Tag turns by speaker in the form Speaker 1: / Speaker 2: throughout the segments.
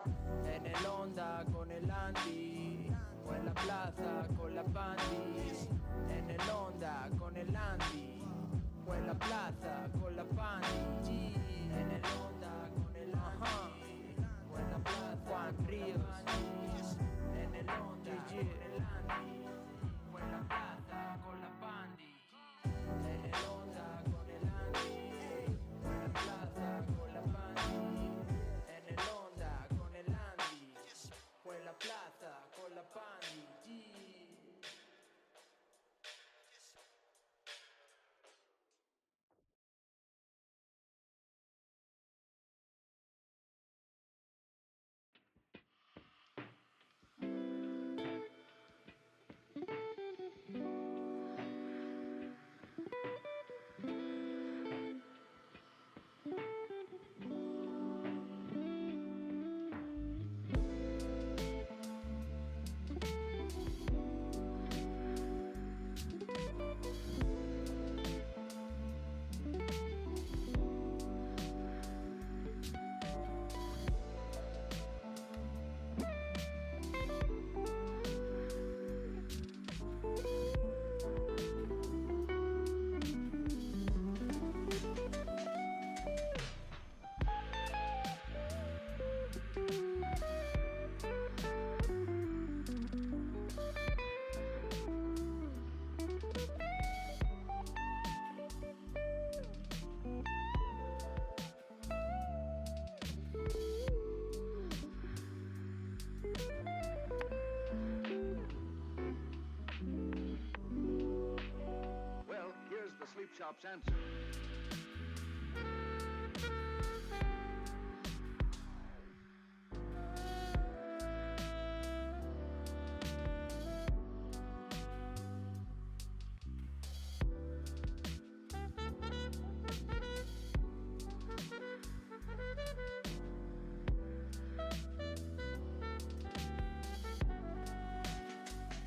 Speaker 1: En el Honda con el Andy, o en la plaza con la Pandi. En el Honda con el Andy, o en la plaza con la Pandi. En el Honda con el Andy, o en la plaza Juan Ríos. En el Honda con el Andy, o en la plaza con la Pandi. En el Honda con el Andy, o en la plaza con la Pandi. En el Honda con el Andy, o en la plaza con la Pandi.
Speaker 2: Well, here's the sleep shop's answer.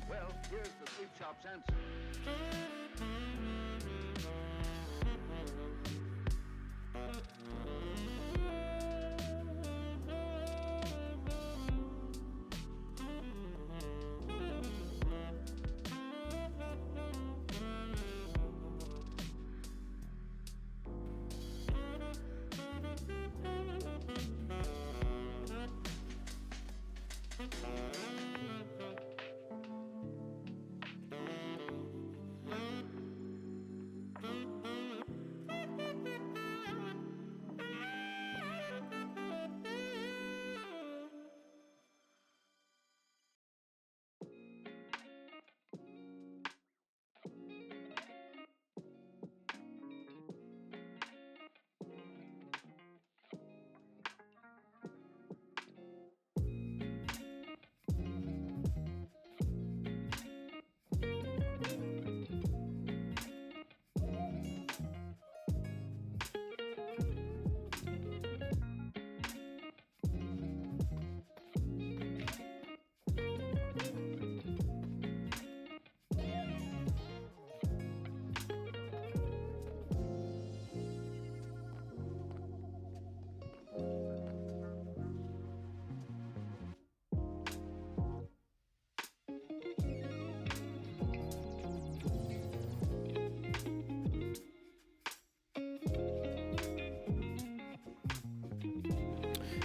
Speaker 2: Well, here's the sleep shop's answer.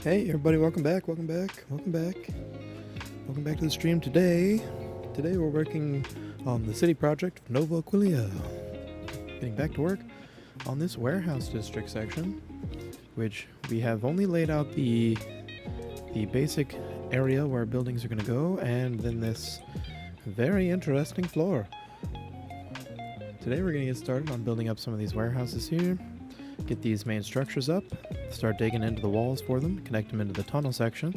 Speaker 3: Hey everybody, welcome back to the stream today. Today we're working on the city project of Nova Aquileia. Getting back to work on this warehouse district section, which we have only laid out the basic area where buildings are going to go, and then this very interesting floor. Today we're going to get started on building up some of these warehouses here, get these main structures up, start digging into the walls for them, connect them into the tunnel section.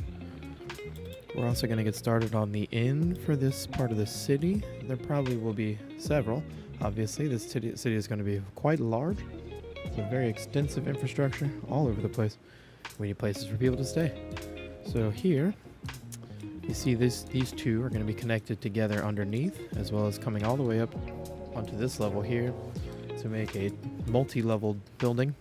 Speaker 3: We're also going to get started on the inn for this part of the city. There probably will be several. Obviously, this city is going to be quite large, with very extensive infrastructure all over the place. We need places for people to stay. So here, you see these two are going to be connected together underneath, as well as coming all the way up onto this level here to make a multi-leveled building.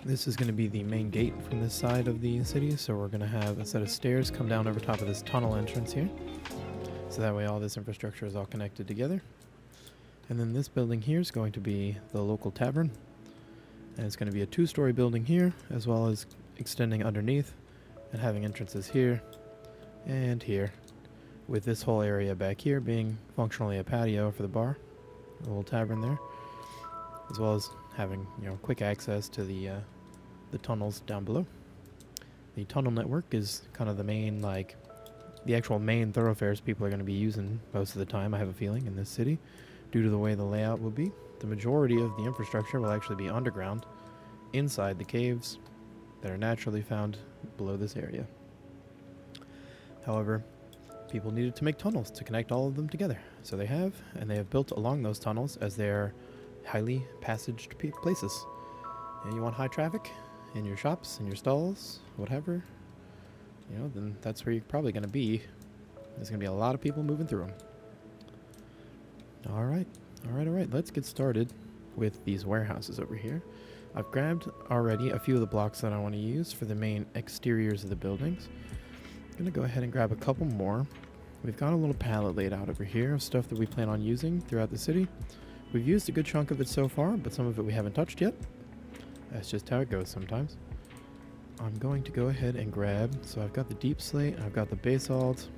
Speaker 3: This is going to be the main gate from this side of the city, so we're going to have a set of stairs come down over top of this tunnel entrance here. So that way all this infrastructure is all connected together. And then this building here is going to be the local tavern. And it's going to be a 2-story building here, as well as extending underneath and having entrances here and here, with this whole area back here being functionally a patio for the bar, a little tavern there, as well as having, you know, quick access to the tunnels down below. The tunnel network is kind of the main, like, the actual main thoroughfares people are going to be using most of the time, I have a feeling, in this city, due to the way the layout will be. The majority of the infrastructure will actually be underground, inside the caves that are naturally found below this area. However, people needed to make tunnels to connect all of them together. So they have, and they have built along those tunnels as their highly passaged places. And you want high traffic in your shops, in your stalls, whatever, you know, then that's where you're probably going to be. There's going to be a lot of people moving through them. All right. Let's get started with these warehouses over here. I've grabbed already a few of the blocks that I want to use for the main exteriors of the buildings. I'm going to go ahead and grab a couple more. We've got a little palette laid out over here of stuff that we plan on using throughout the city. We've used a good chunk of it so far, but some of it we haven't touched yet. That's just how it goes sometimes. I'm going to go ahead and grab, so I've got the deep slate, I've got the basalt,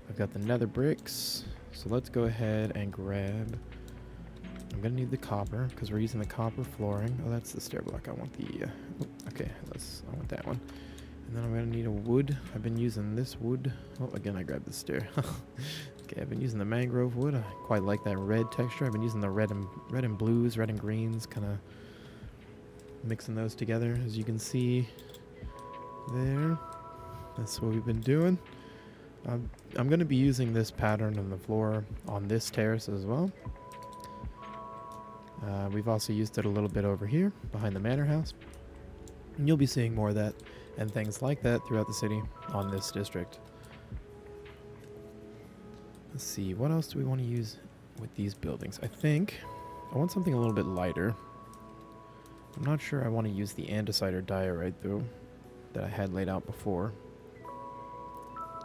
Speaker 3: I've got the nether bricks. So let's go ahead and grab, I'm going to need the copper because we're using the copper flooring. Oh, that's the stair block. I want the, I want that one. And then I'm going to need a wood. I've been using this wood. Oh, again, I grabbed the stair. Okay, I've been using the mangrove wood. I quite like that red texture. I've been using the red and blues, red and greens, kind of mixing those together, as you can see there. That's what we've been doing. I'm going to be using this pattern on the floor on this terrace as well. We've also used it a little bit over here behind the manor house. And you'll be seeing more of that and things like that throughout the city on this district. Let's see, what else do we want to use with these buildings? I think I want something a little bit lighter. I'm not sure I want to use the andesite or diorite though, that I had laid out before.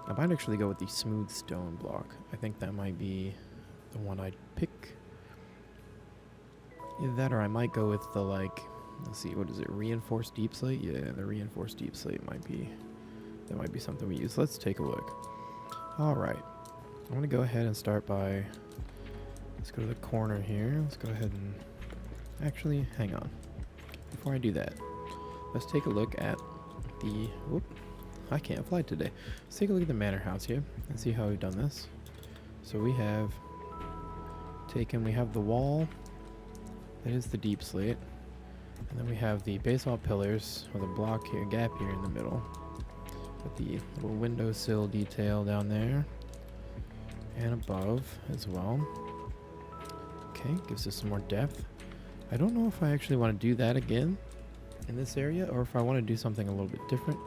Speaker 3: I might actually go with the smooth stone block. I think that might be the one I'd pick. Either that or I might go with the, like, let's see, what is it, reinforced deep slate? Yeah, the reinforced deep slate might be something we use. Let's take a look. Alright, I'm going to go ahead and start by, let's go to the corner here. Let's go ahead and, actually, hang on. Before I do that, let's take a look at the, whoop, I can't fly today. Let's take a look at the manor house here and see how we've done this. So we have the wall, that is the deep slate, and then we have the basalt pillars with a block here, gap here in the middle, with the little windowsill detail down there, and above as well. Okay, gives us some more depth. I don't know if I actually want to do that again in this area, or if I want to do something a little bit different.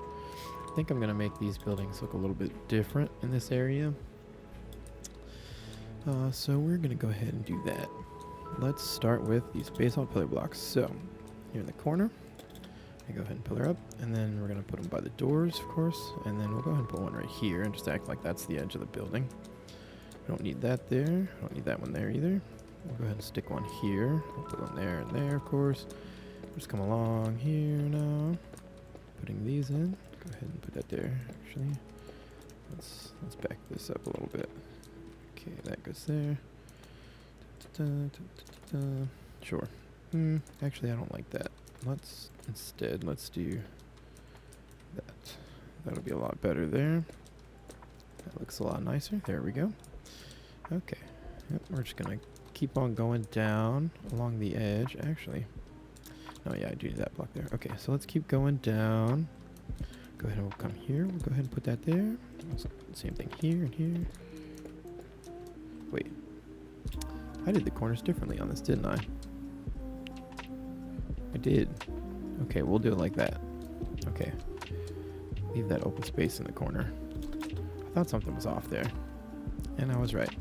Speaker 3: I think I'm going to make these buildings look a little bit different in this area. So we're going to go ahead and do that. Let's start with these basalt pillar blocks. So here in the corner, I go ahead and pillar up, and then we're going to put them by the doors, of course, and then we'll go ahead and put one right here and just act like that's the edge of the building. We don't need that there. I don't need that one there either. We'll go ahead and stick one here. We'll put one there and there, of course. Just come along here now. Putting these in. Go ahead and put that there, actually. Let's back this up a little bit. Okay, that goes there. Sure. Actually, I don't like that. Let's do that. That'll be a lot better there. That looks a lot nicer. There we go. Okay. Yep, we're just going to keep on going down along the edge. Actually, oh yeah, I do need that block there. Okay, so let's keep going down. Go ahead and we'll come here. We'll go ahead and put that there. Same thing here and here. Wait. I did the corners differently on this, didn't I? I did. Okay, we'll do it like that. Okay. Leave that open space in the corner. I thought something was off there. And I was right.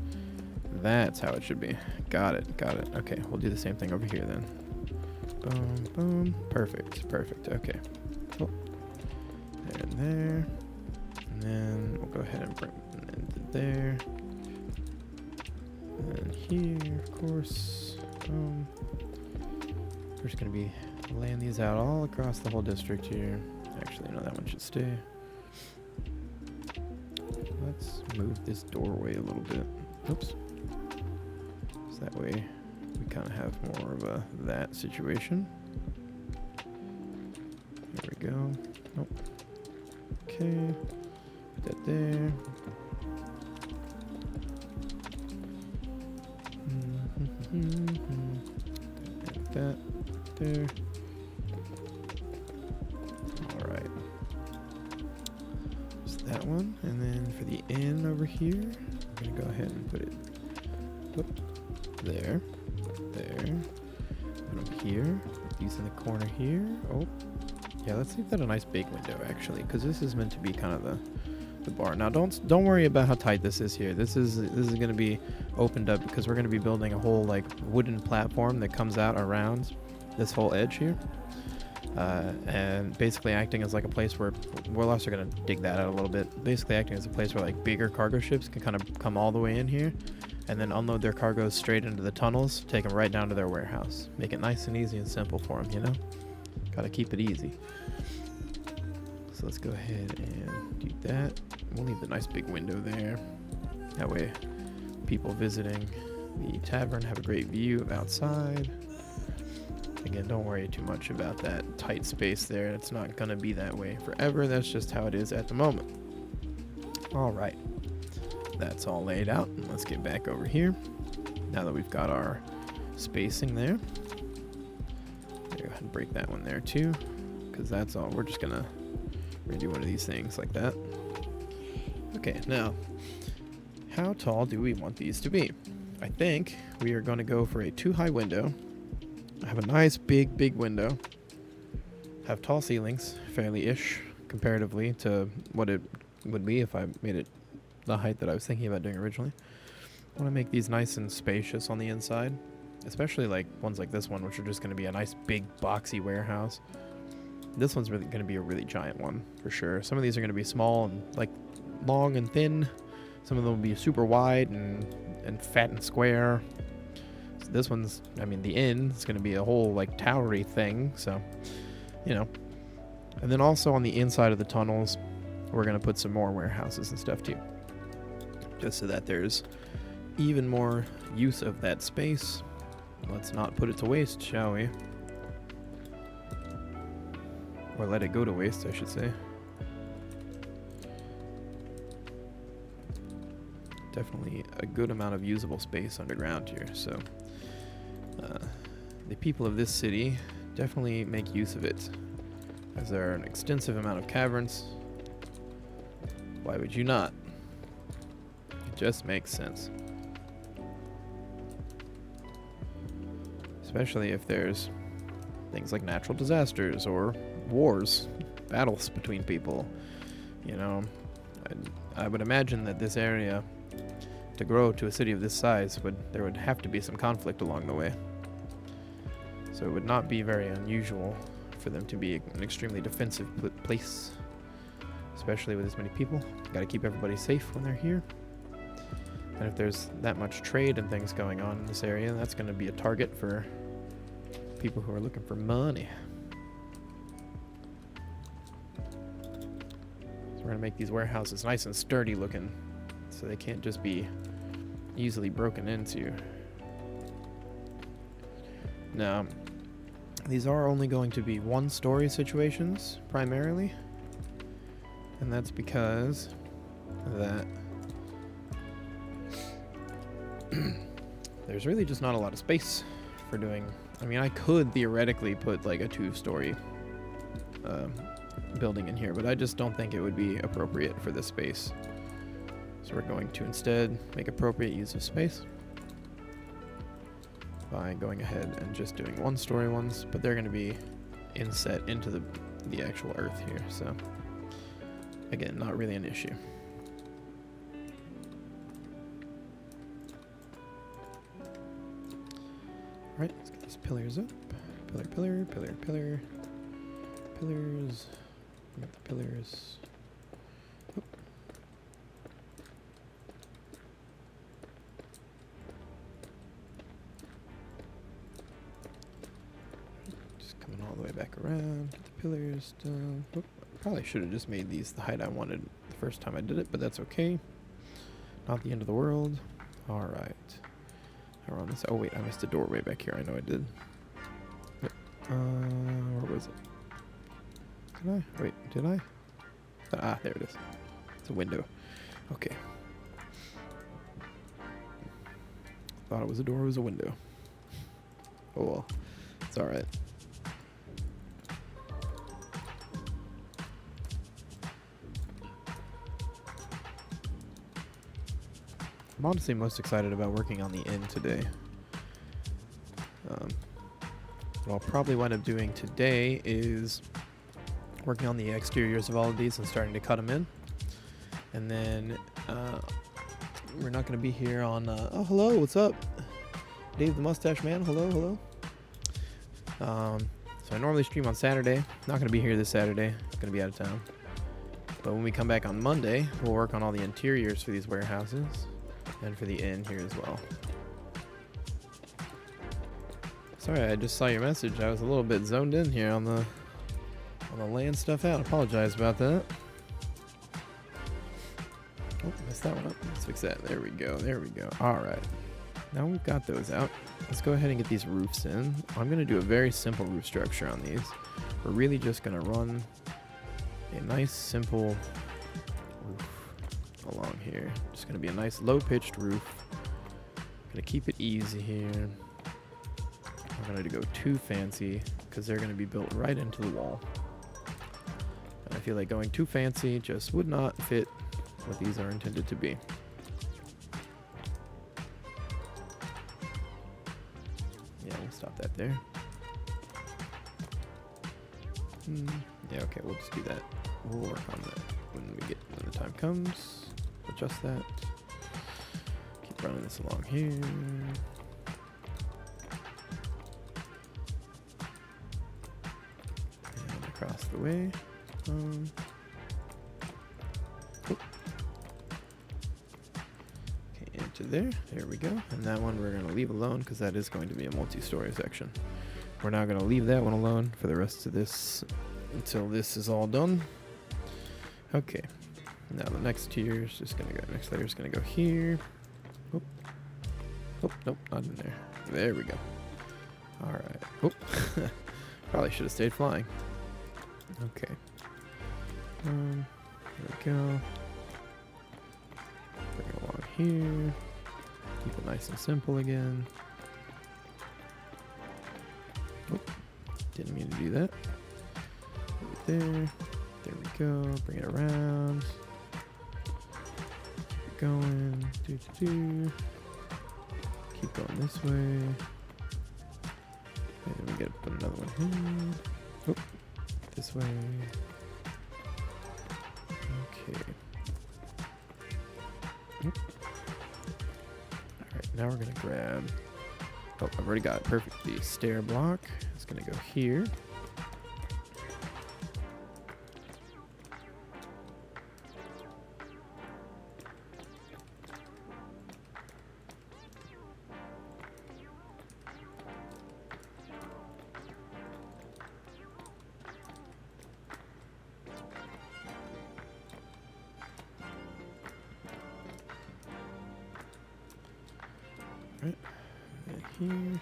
Speaker 3: That's how it should be. Got it. Okay, we'll do the same thing over here then. Boom, boom. Perfect, perfect. Okay. Oh. There and there. And then we'll go ahead and bring it into there. And here, of course. Boom. We're just going to be laying these out all across the whole district here. Actually, no, that one should stay. Let's move this doorway a little bit. Oops. So that way we kind of have more of a that situation. There we go. Nope. Okay. Put that there. Add that there. Alright. Just that one. And then for the inn over here, I'm going to go ahead and put it there. There. Put them here. These in the corner here. Oh. Yeah, let's leave that a nice big window actually, because this is meant to be kind of the bar. Now don't worry about how tight this is here. This is going to be opened up because we're going to be building a whole like wooden platform that comes out around this whole edge here, and basically acting as like a place where we're also going to dig that out a little bit. Basically acting as a place where like bigger cargo ships can kind of come all the way in here and then unload their cargoes straight into the tunnels, take them right down to their warehouse. Make it nice and easy and simple for them, you know? Gotta keep it easy. So let's go ahead and do that. We'll need the nice big window there. That way people visiting the tavern have a great view of outside. Again, don't worry too much about that tight space there. It's not gonna be that way forever. That's just how it is at the moment. All right. That's all laid out. Let's get back over here. Now that we've got our spacing there. Go ahead and break that one there too, because that's all. We're gonna do one of these things like that. Okay, now how tall do we want these to be? I think we are going to go for a 2-high window. Have a nice big window. Have tall ceilings, fairly-ish, comparatively to what it would be if I made it the height that I was thinking about doing originally. I want to make these nice and spacious on the inside, especially like ones like this one, which are just going to be a nice big boxy warehouse. This one's really going to be a really giant one for sure. Some of these are going to be small and like long and thin. Some of them will be super wide and fat and square. So this one's, I mean, the inn is going to be a whole like towery thing. So, you know. And then also on the inside of the tunnels, we're going to put some more warehouses and stuff too. Just so that there's even more use of that space. Let's not put it to waste, shall we? Or let it go to waste, I should say. Definitely a good amount of usable space underground here, so the people of this city definitely make use of it, as there are an extensive amount of caverns. Why would you not? It just makes sense. Especially if there's things like natural disasters or wars, battles between people. You know, I would imagine that this area, to grow to a city of this size, there would have to be some conflict along the way. So it would not be very unusual for them to be an extremely defensive place, especially with as many people. Got to keep everybody safe when they're here. And if there's that much trade and things going on in this area, that's going to be a target for people who are looking for money. So we're going to make these warehouses nice and sturdy looking, so they can't just be easily broken into. Now, these are only going to be one-story situations, primarily. And that's because that there's really just not a lot of space for doing. I mean, I could theoretically put like a 2-story building in here, but I just don't think it would be appropriate for this space. So we're going to instead make appropriate use of space by going ahead and just doing 1-story ones, but they're going to be inset into the actual earth here. So again, not really an issue. Alright, let's get these pillars up. Pillar, pillar, pillar. Pillars. Got the pillars. Oop. Just coming all the way back around. Get the pillars done. Oop. Probably should have just made these the height I wanted the first time I did it, but that's okay. Not the end of the world. Alright. We're on this. Oh wait, I missed a doorway back here. I know I did. Yep. Where was it? Did I? Wait, did I? Ah, there it is. It's a window. Okay. Thought it was a door, it was a window. Oh well. It's alright. I'm honestly most excited about working on the inn today. What I'll probably wind up doing today is working on the exteriors of all of these and starting to cut them in. And then we're not going to be here on... oh, hello, what's up? Dave the Mustache Man, hello, hello. So I normally stream on Saturday. Not going to be here this Saturday. Going to be out of town. But when we come back on Monday, we'll work on all the interiors for these warehouses. And for the inn here as well. Sorry, I just saw your message. I was a little bit zoned in here on the laying stuff out. Apologize about that. Oh, messed that one up. Let's fix that. There we go. There we go. All right. Now we've got those out. Let's go ahead and get these roofs in. I'm going to do a very simple roof structure on these. We're really just going to run a nice, simple roof along here. Just going to be a nice low-pitched roof. Going to keep it easy here. I'm going to go too fancy because they're going to be built right into the wall. And I feel like going too fancy just would not fit what these are intended to be. Yeah, we'll stop that there. Yeah, okay, we'll just do that. We'll work on that when the time comes. Adjust that. Keep running this along here. And across the way. Okay, into there. There we go. And that one we're going to leave alone because that is going to be a multi-story section. We're now going to leave that one alone for the rest of this until this is all done. Okay. Now the next tier is just going to go, next layer is going to go here. Oh. Oh, nope, not in there. There we go. Alright. Oh. Probably should have stayed flying. Okay. There we go. Bring it along here. Keep it nice and simple again. Oh. Didn't mean to do that. Right there. There we go. Bring it around. Going, keep going this way, and then we gotta put another one here. Oh, this way. Okay. All right, now we're gonna grab. Oh, I've already got it perfect. The stair block is gonna go here. Right, and here.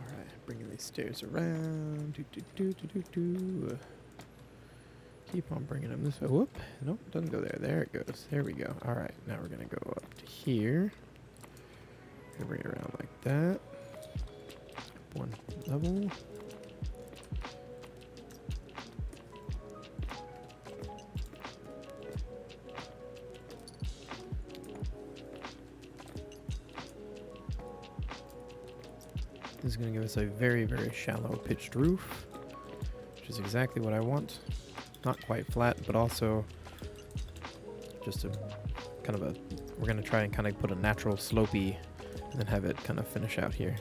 Speaker 3: All right, bringing these stairs around. Keep on bringing them this way. Whoop. Nope, doesn't go there. There it goes. There we go. All right, now we're going to go up to here. Bring it around like that. One level. going to give us a very, very shallow pitched roof, which is exactly what I want. Not quite flat, but also just a kind of a, we're going to try and kind of put a natural slopey and then have it kind of finish out here.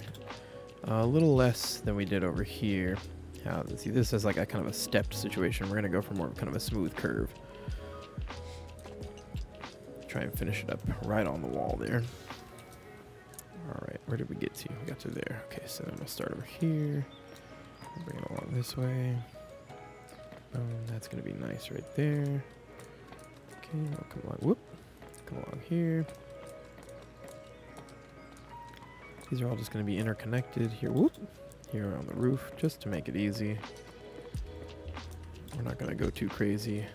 Speaker 3: A little less than we did over here. Let's see, this is like a kind of a stepped situation. We're going to go for more of kind of a smooth curve. Try and finish it up right on the wall there. Alright, where did we get to? We got to there. Okay, so I'm going to start over here. Bring it along this way. Boom, that's going to be nice right there. Okay, we'll come along. Whoop. Come along here. These are all just going to be interconnected here. Whoop. Here on the roof, just to make it easy. We're not going to go too crazy.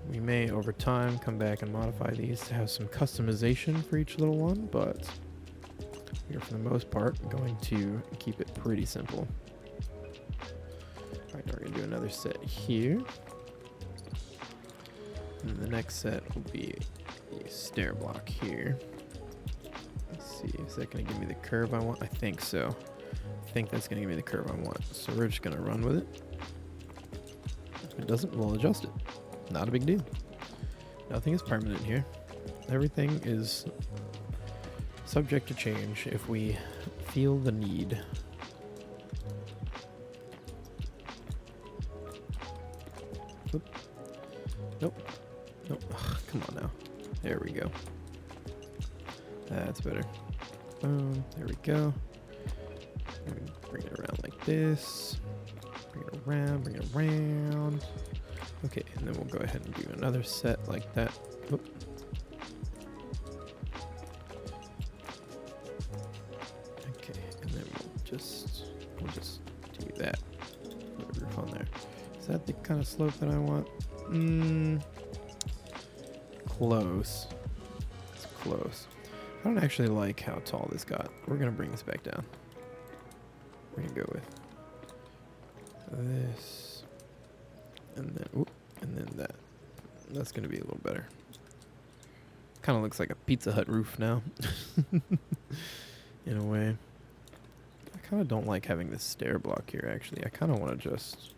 Speaker 3: We may, over time, come back and modify these to have some customization for each little one, but we are, for the most part, going to keep it pretty simple. Alright, now we're going to do another set here. And the next set will be a stair block here. Let's see, is that going to give me the curve I want? I think so. I think that's going to give me the curve I want. So we're just going to run with it. If it doesn't, we'll adjust it. Not a big deal. Nothing is permanent here. Everything is subject to change if we feel the need. Oop. Nope. Nope. Ugh, come on now. There we go. That's better. Boom. There we go. Bring it around like this. Bring it around. Bring it around. Okay, and then we'll go ahead and do another set like that. Oop. Okay, and then we'll just do that. Put a roof on there. Is that the kind of slope that I want? Close. It's close. I don't actually like how tall this got. We're gonna bring this back down. We're gonna go with this, and then that. That's gonna be a little better. Kind of looks like a Pizza Hut roof now, in a way. I kind of don't like having this stair block here. Actually, I kind of want to just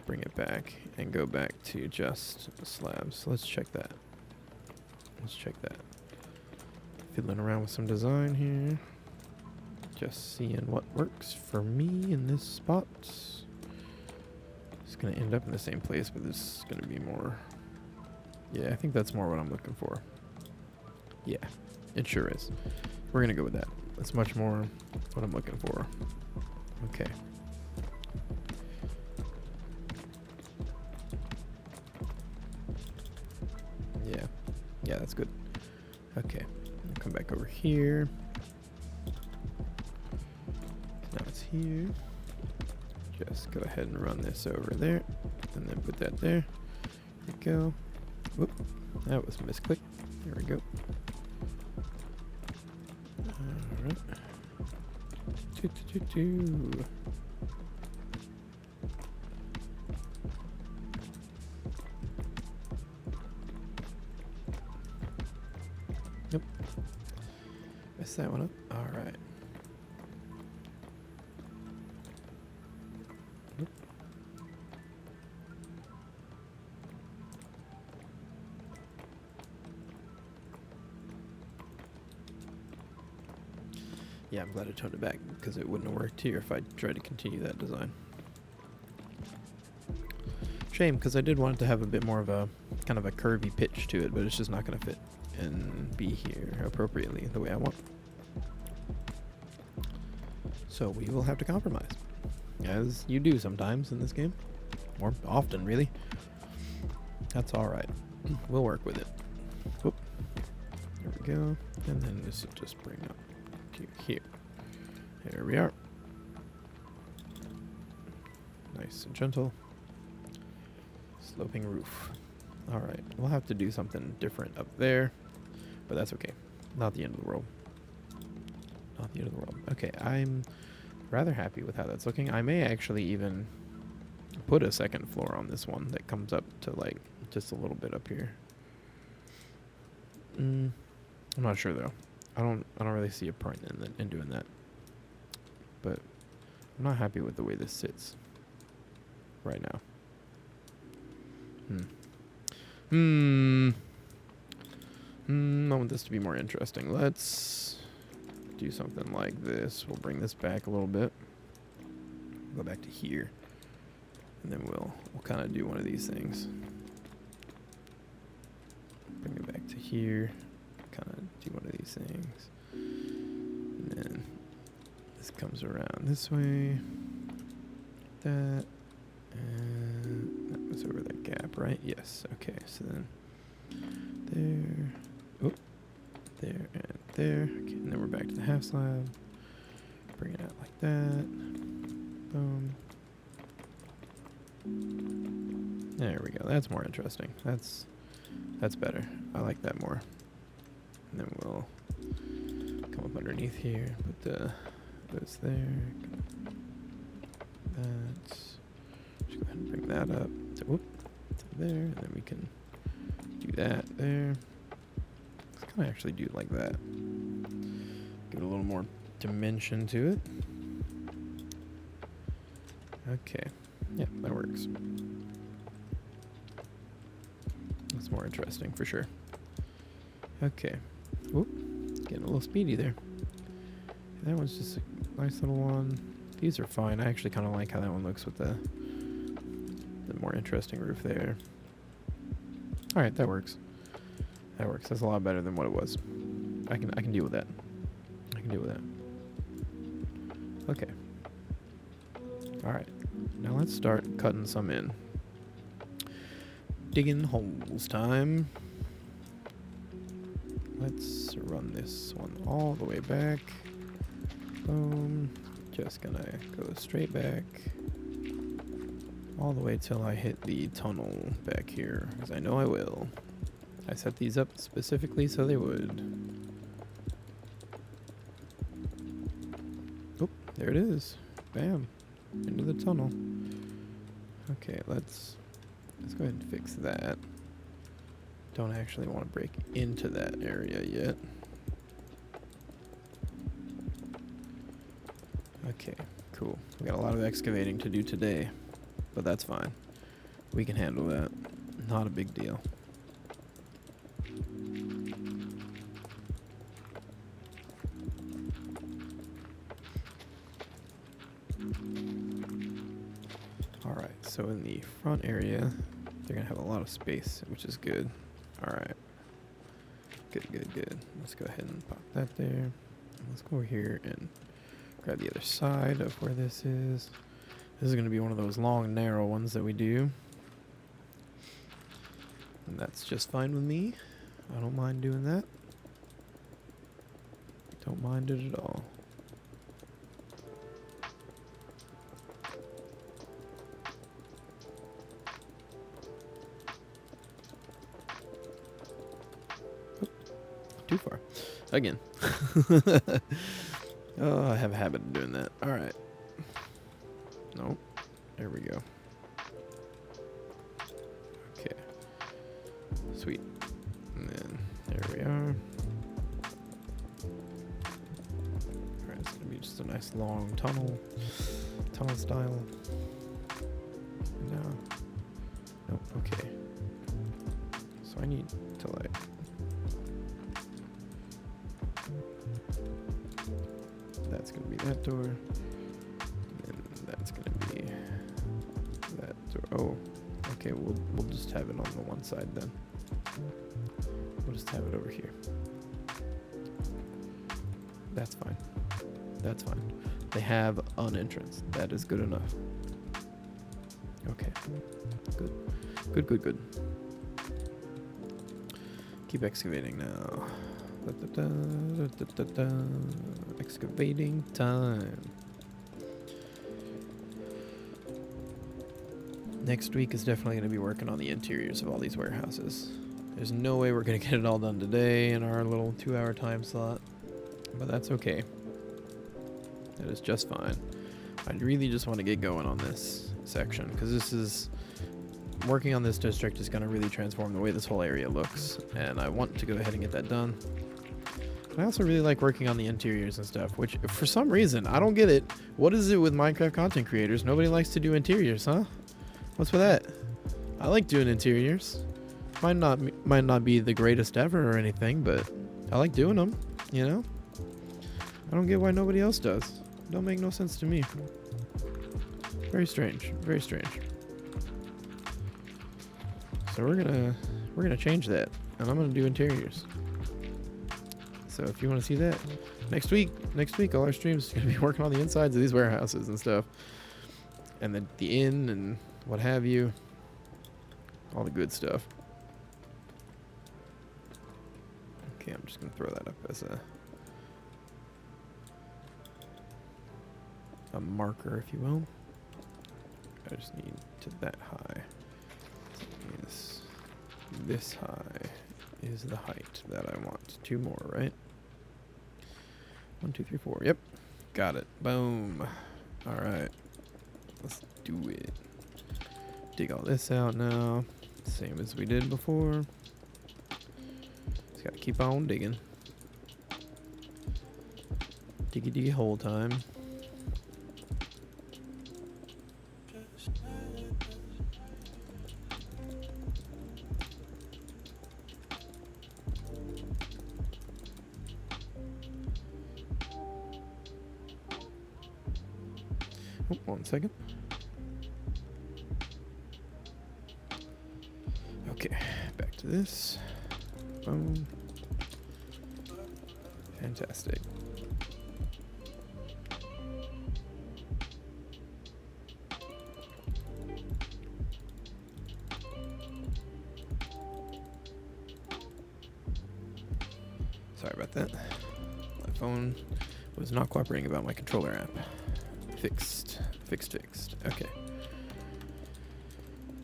Speaker 3: bring it back and go back to just slabs. Let's check that. Let's check that. Fiddling around with some design here. Just seeing what works for me in this spot. It's going to end up in the same place, but this is going to be more... Yeah, I think that's more what I'm looking for. Yeah, it sure is. We're going to go with that. That's much more what I'm looking for. Okay. Yeah, that's good. Okay, I'll come back over here. Now it's here. Just go ahead and run this over there, and then put that there. There we go. Whoop, that was a misclick. There we go. All right. Yep. Messed that one up. All right. Nope. Yeah, I'm glad I toned it back because it wouldn't have worked here if I tried to continue that design. Shame, because I did want it to have a bit more of a kind of a curvy pitch to it, but it's just not going to fit and be here appropriately the way I want. So we will have to compromise, as you do sometimes in this game, or often really. That's all right. We'll work with it. Whoop. There we go. And then this will just bring up to here. There we are. Nice and gentle. Sloping roof. All right. We'll have to do something different up there. But that's okay. Not the end of the world. Not the end of the world. Okay, I'm rather happy with how that's looking. I may actually even put a second floor on this one that comes up to like just a little bit up here. I'm not sure though. I don't really see a point in doing that. But I'm not happy with the way this sits right now. I want this to be more interesting. Let's do something like this. We'll bring this back a little bit. Go back to here. And then we'll kind of do one of these things. Bring it back to here. Kind of do one of these things. And then this comes around this way. That. And that was over that gap, right? Yes. Okay. So then there. Oh. There and there. Okay. And then we're back to the half slab. Bring it out like that. Boom. There we go. That's more interesting. That's better. I like that more. And then we'll come up underneath here. Put those there. That's. Just go ahead and bring that up to, to there, and then we can do that there. Let's kind of actually do it like that. Give it a little more dimension to it. Okay. Yeah, that works. That's more interesting for sure. Okay. Whoop. Getting a little speedy there. That one's just a nice little one. These are fine. I actually kind of like how that one looks with the more interesting roof there. Alright, that works. That works. That's a lot better than what it was. I can deal with that. I can deal with that. Okay. Alright. Now let's start cutting some in. Digging holes time. Let's run this one all the way back. Boom. Just gonna go straight back. All the way till I hit the tunnel back here, because I know I will. I set these up specifically so they would. Oh, there it is. Bam. Into the tunnel. Okay, let's go ahead and fix that. Don't actually want to break into that area yet. Okay, cool. We got a lot of excavating to do today, but that's fine. We can handle that. Not a big deal. Alright, so in the front area, they're going to have a lot of space, which is good. Alright. Good, good, good. Let's go ahead and pop that there. Let's go over here and grab the other side of where this is. This is going to be one of those long, narrow ones that we do. And that's just fine with me. I don't mind doing that. Don't mind it at all. Too far. Again. Oh, I have a habit of doing that. Alright. Nope. There we go. Okay. Sweet. And then there we are. Alright, it's gonna be just a nice long tunnel. Tunnel style. No. Nope, okay. So I need to like that's gonna be that door. And that's gonna be that door. Oh, okay. We'll just have it on the one side then. We'll just have it over here. That's fine. That's fine. They have an entrance. That is good enough. Okay. Good. Good. Good. Good. Keep excavating now. Excavating time. Next week is definitely going to be working on the interiors of all these warehouses. There's no way we're going to get it all done today in our little 2-hour time slot, but that's okay. That is just fine. I really just want to get going on this section because this is working on this district is going to really transform the way this whole area looks, and I want to go ahead and get that done. I also really like working on the interiors and stuff, which for some reason, I don't get it. What is it with Minecraft content creators? Nobody likes to do interiors, huh? What's with that? I like doing interiors. Might not be the greatest ever or anything, but I like doing them, you know? I don't get why nobody else does. Don't make no sense to me. Very strange. Very strange. So we're gonna change that, and I'm gonna do interiors. So if you want to see that next week all our streams are gonna be working on the insides of these warehouses and stuff, and then the inn and what have you, all the good stuff. Okay, I'm just gonna throw that up as a marker, if you will. I just need to that high. So this high is the height that I want. 2 more, right? 1, 2, 3, 4. Yep. Got it. Boom. Alright. Let's do it. Dig all this out now. Same as we did before. Just gotta keep on digging. Diggy hole time. Oh, 1 second. Okay, back to this. Boom. Fantastic. Sorry about that. My phone was not cooperating about my controller app. Fixed. Okay.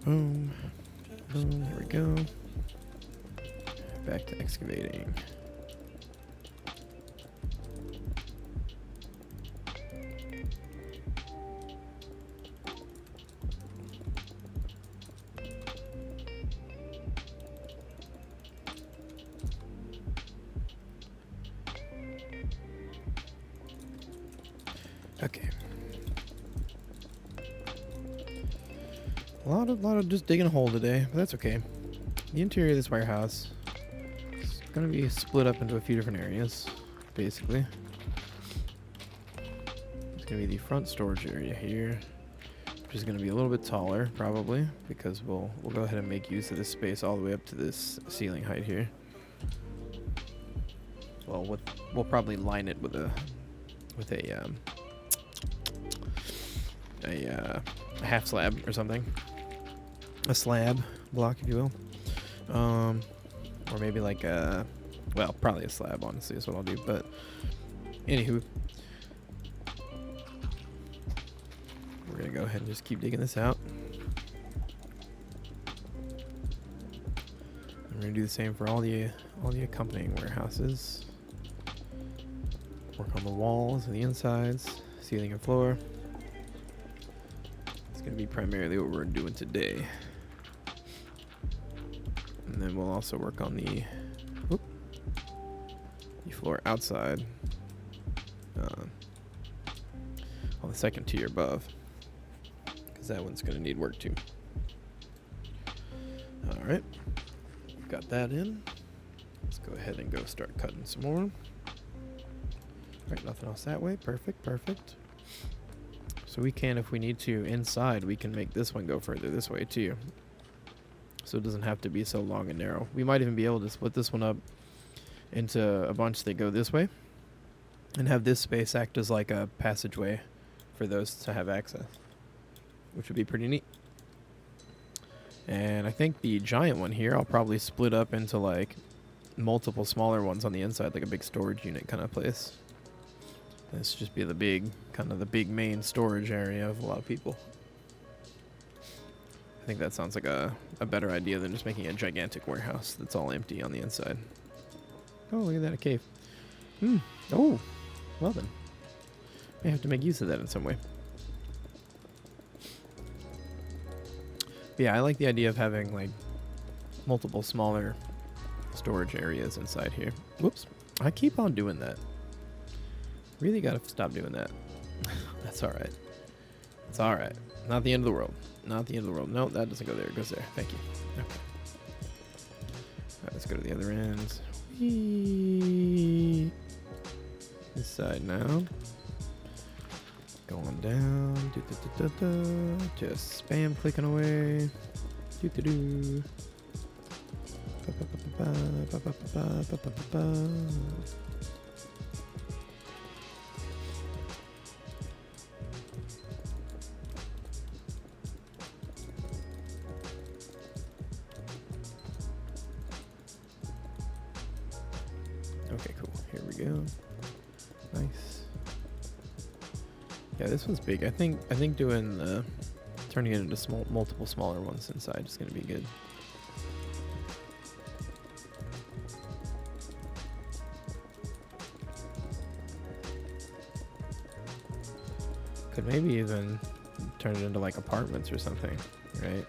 Speaker 3: Boom. Boom. Here we go. Back to excavating. Okay. A lot of just digging a hole today, but that's okay. The interior of this warehouse is gonna be split up into a few different areas, basically. It's gonna be the front storage area here, which is gonna be a little bit taller, probably, because we'll go ahead and make use of this space all the way up to this ceiling height here. Well, we'll probably line it with a half slab or something. A slab block, if you will. Or maybe like well, probably a slab, honestly, is what I'll do. But anywho, we're gonna go ahead and just keep digging this out. And we're gonna do the same for all the accompanying warehouses. Work on the walls and the insides, ceiling and floor. It's gonna be primarily what we're doing today. And then we'll also work on the floor outside, on the second tier above, because that one's going to need work too. All right, got that in. Let's go ahead and go start cutting some more. All right, nothing else that way. Perfect. So we can, if we need to, inside, we can make this one go further this way too. So it doesn't have to be so long and narrow. We might even be able to split this one up into a bunch that go this way and have this space act as like a passageway for those to have access, which would be pretty neat. And I think the giant one here I'll probably split up into like multiple smaller ones on the inside, like a big storage unit kind of place. This just be the big main storage area of a lot of people. I think that sounds like a better idea than just making a gigantic warehouse that's all empty on the inside. Oh, look at that, a cave. Oh, well then. May have to make use of that in some way. But yeah, I like the idea of having like multiple smaller storage areas inside here. Whoops. I keep on doing that. Really gotta stop doing that. That's alright. It's alright. Not the end of the world. Not the end of the world. No, that doesn't go there. It goes there. Thank you. Okay. Alright, let's go to the other end. Whee! This side now. Going down. Just spam clicking away. Do. Okay, cool. Here we go. Nice. Yeah, this one's big. I think doing turning it into multiple smaller ones inside is gonna be good. Could maybe even turn it into like apartments or something, right?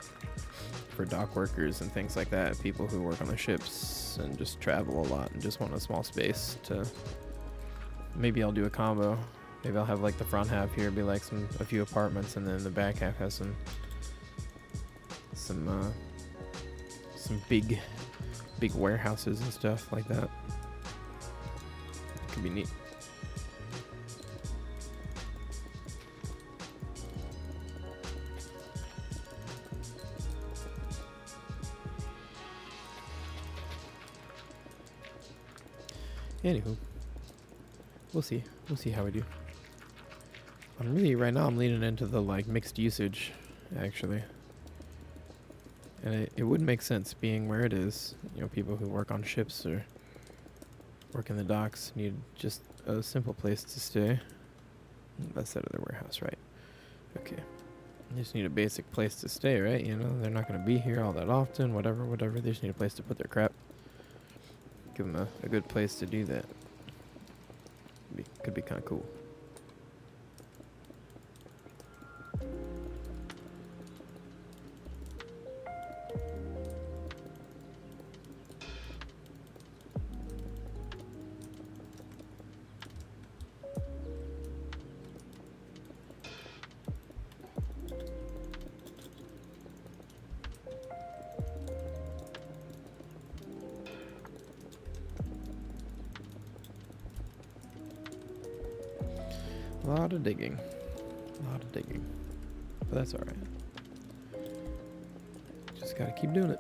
Speaker 3: For dock workers and things like that. People who work on the ships and just travel a lot and just want a small space to. Maybe I'll do a combo. Maybe I'll have like the front half here be like a few apartments, and then the back half has some big warehouses and stuff like that. Could be neat. Anywho, we'll see how we do. Right now I'm leaning into the like mixed usage, actually. And it would make sense being where it is. You know, people who work on ships or work in the docks need just a simple place to stay. That's that other warehouse, right? Okay. They just need a basic place to stay, right? You know, they're not going to be here all that often, whatever. They just need a place to put their crap. Give them a good place to do that. Could be kind of cool. A lot of digging. But that's alright. Just gotta keep doing it.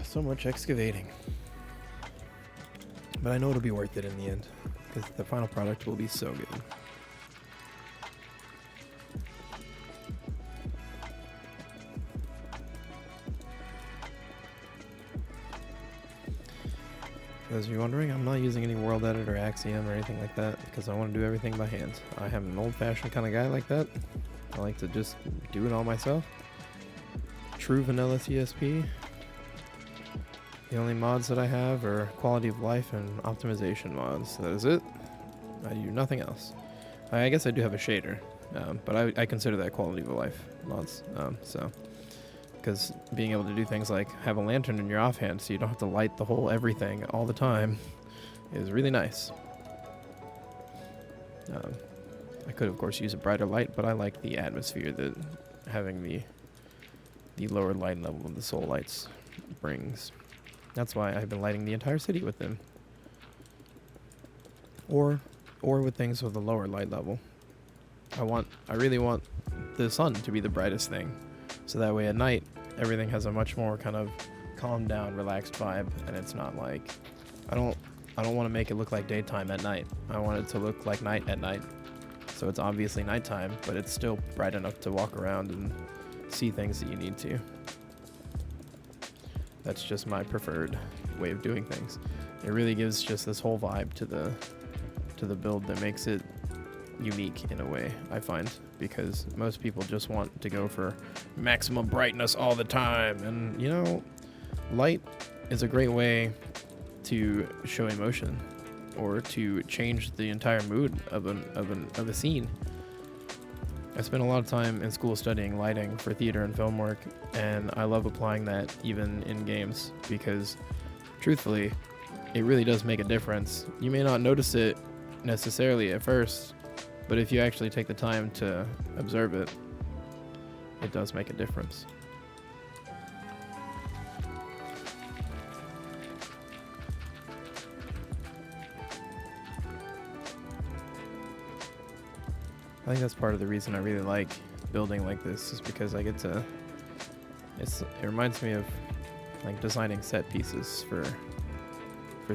Speaker 3: So much excavating. But I know it'll be worth it in the end, because the final product will be so good. As you're wondering, I'm not using any World Edit or Axiom or anything like that, because I want to do everything by hand. I am an old-fashioned kind of guy like that. I like to just do it all myself. True vanilla CSP. The only mods that I have are quality of life and optimization mods. That is it. I do nothing else. I guess I do have a shader, but I consider that quality of life mods. Because being able to do things like have a lantern in your offhand so you don't have to light the whole everything all the time is really nice. I could, of course, use a brighter light, but I like the atmosphere that having the lower light level of the soul lights brings. That's why I've been lighting the entire city with them. Or with things with a lower light level. I really want the sun to be the brightest thing. So that way at night, everything has a much more kind of calmed down, relaxed vibe, and it's not like, I don't want to make it look like daytime at night. I want it to look like night at night. So it's obviously nighttime, but it's still bright enough to walk around and see things that you need to. That's just my preferred way of doing things. It really gives just this whole vibe to the build that makes it unique in a way, I find, because most people just want to go for maximum brightness all the time, and you know, light is a great way to show emotion or to change the entire mood of a scene. I spent a lot of time in school studying lighting for theater and film work, and I love applying that even in games because, truthfully, it really does make a difference. You may not notice it necessarily at first, but if you actually take the time to observe it, it does make a difference. I think that's part of the reason I really like building like this, is because I get to, it reminds me of like designing set pieces for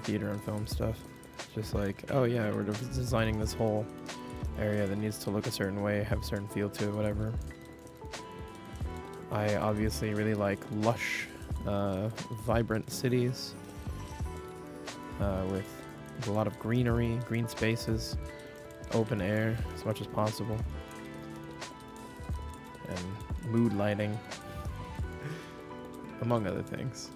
Speaker 3: theater and film stuff. Just like, oh yeah, we're designing this whole area that needs to look a certain way, have a certain feel to it, whatever. I obviously really like lush, vibrant cities with a lot of greenery, green spaces, open air as much as possible, and mood lighting, among other things.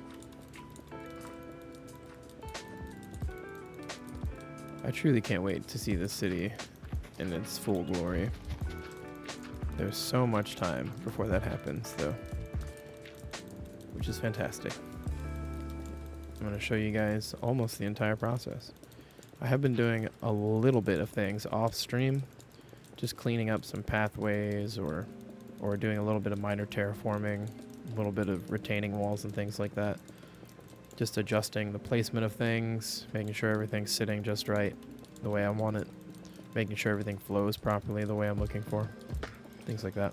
Speaker 3: I truly can't wait to see this city in its full glory. There's so much time before that happens, though, which is fantastic. I'm going to show you guys almost the entire process. I have been doing a little bit of things off stream, just cleaning up some pathways or doing a little bit of minor terraforming, a little bit of retaining walls and things like that. Just adjusting the placement of things, making sure everything's sitting just right the way I want it, making sure everything flows properly the way I'm looking for, things like that.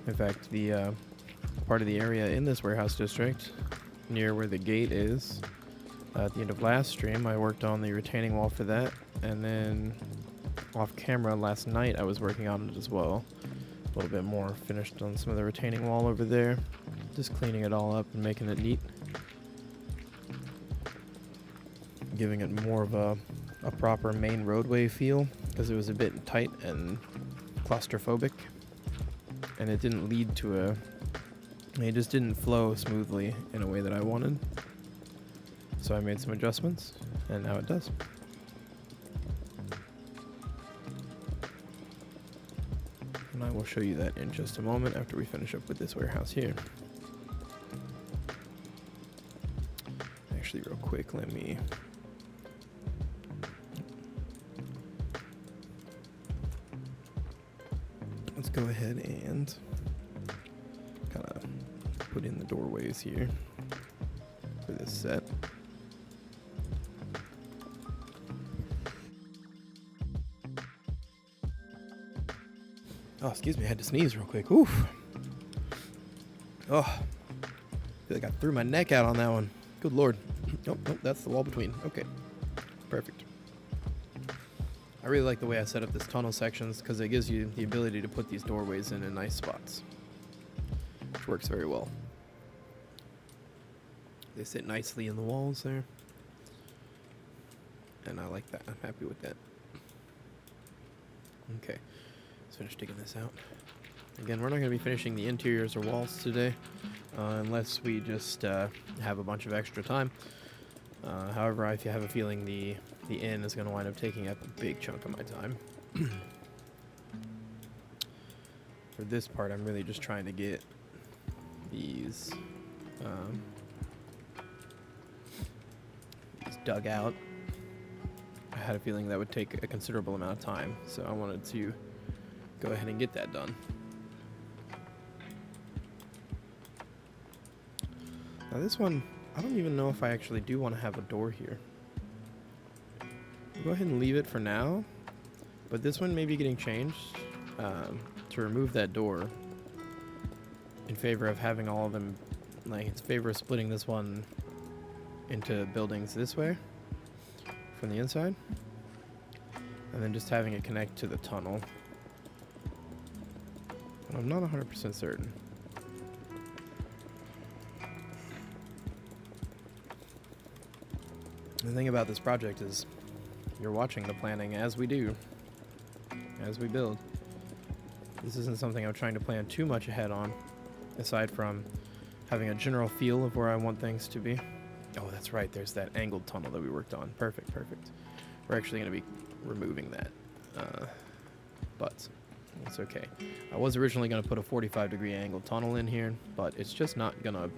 Speaker 3: In fact, the part of the area in this warehouse district near where the gate is, at the end of last stream, I worked on the retaining wall for that, and then off camera last night I was working on it as well. A little bit more finished on some of the retaining wall over there, just cleaning it all up and making it neat, giving it more of a proper main roadway feel, because it was a bit tight and claustrophobic, and it didn't lead to it just didn't flow smoothly in a way that I wanted. So I made some adjustments, and now it does. And I will show you that in just a moment after we finish up with this warehouse here. Actually, real quick, let's go ahead and kind of put in the doorways here for this set. Oh, excuse me, I had to sneeze real quick. Oof. Oh, feel like I threw my neck out on that one. Good lord. Oh, oh, that's the wall between. Okay. Perfect. I really like the way I set up this tunnel sections because it gives you the ability to put these doorways in nice spots, which works very well. They sit nicely in the walls there, and I like that. I'm happy with that. Okay, let's finish digging this out. Again, we're not going to be finishing the interiors or walls today, unless we just have a bunch of extra time. However, I have a feeling the inn is going to wind up taking up a big chunk of my time. For this part, I'm really just trying to get these dug out. I had a feeling that would take a considerable amount of time, so I wanted to go ahead and get that done. Now this one, I don't even know if I actually do want to have a door here. I'll go ahead and leave it for now, but this one may be getting changed to remove that door in favor of having all of them, like in favor of splitting this one into buildings this way from the inside, and then just having it connect to the tunnel. But I'm not 100% certain. The thing about this project is you're watching the planning as we do, as we build. This isn't something I'm trying to plan too much ahead on, aside from having a general feel of where I want things to be. Oh, that's right, there's that angled tunnel that we worked on. Perfect, perfect. We're actually going to be removing that, but it's okay. I was originally going to put a 45-degree angled tunnel in here, but it's just not going to,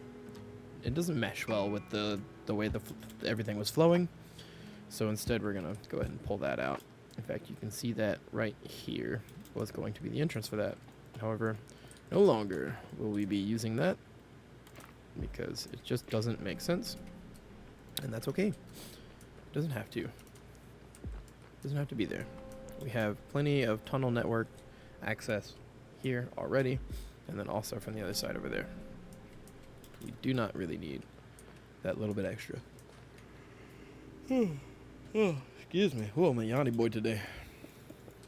Speaker 3: it doesn't mesh well with the way everything was flowing. So instead we're going to go ahead and pull that out. In fact, you can see that right here was going to be the entrance for that. However, no longer will we be using that because it just doesn't make sense. And that's okay. It doesn't have to. It doesn't have to be there. We have plenty of tunnel network access here already, and then also from the other side over there. We do not really need that little bit extra. Oh, excuse me. Whoa, I'm a Yanni boy today.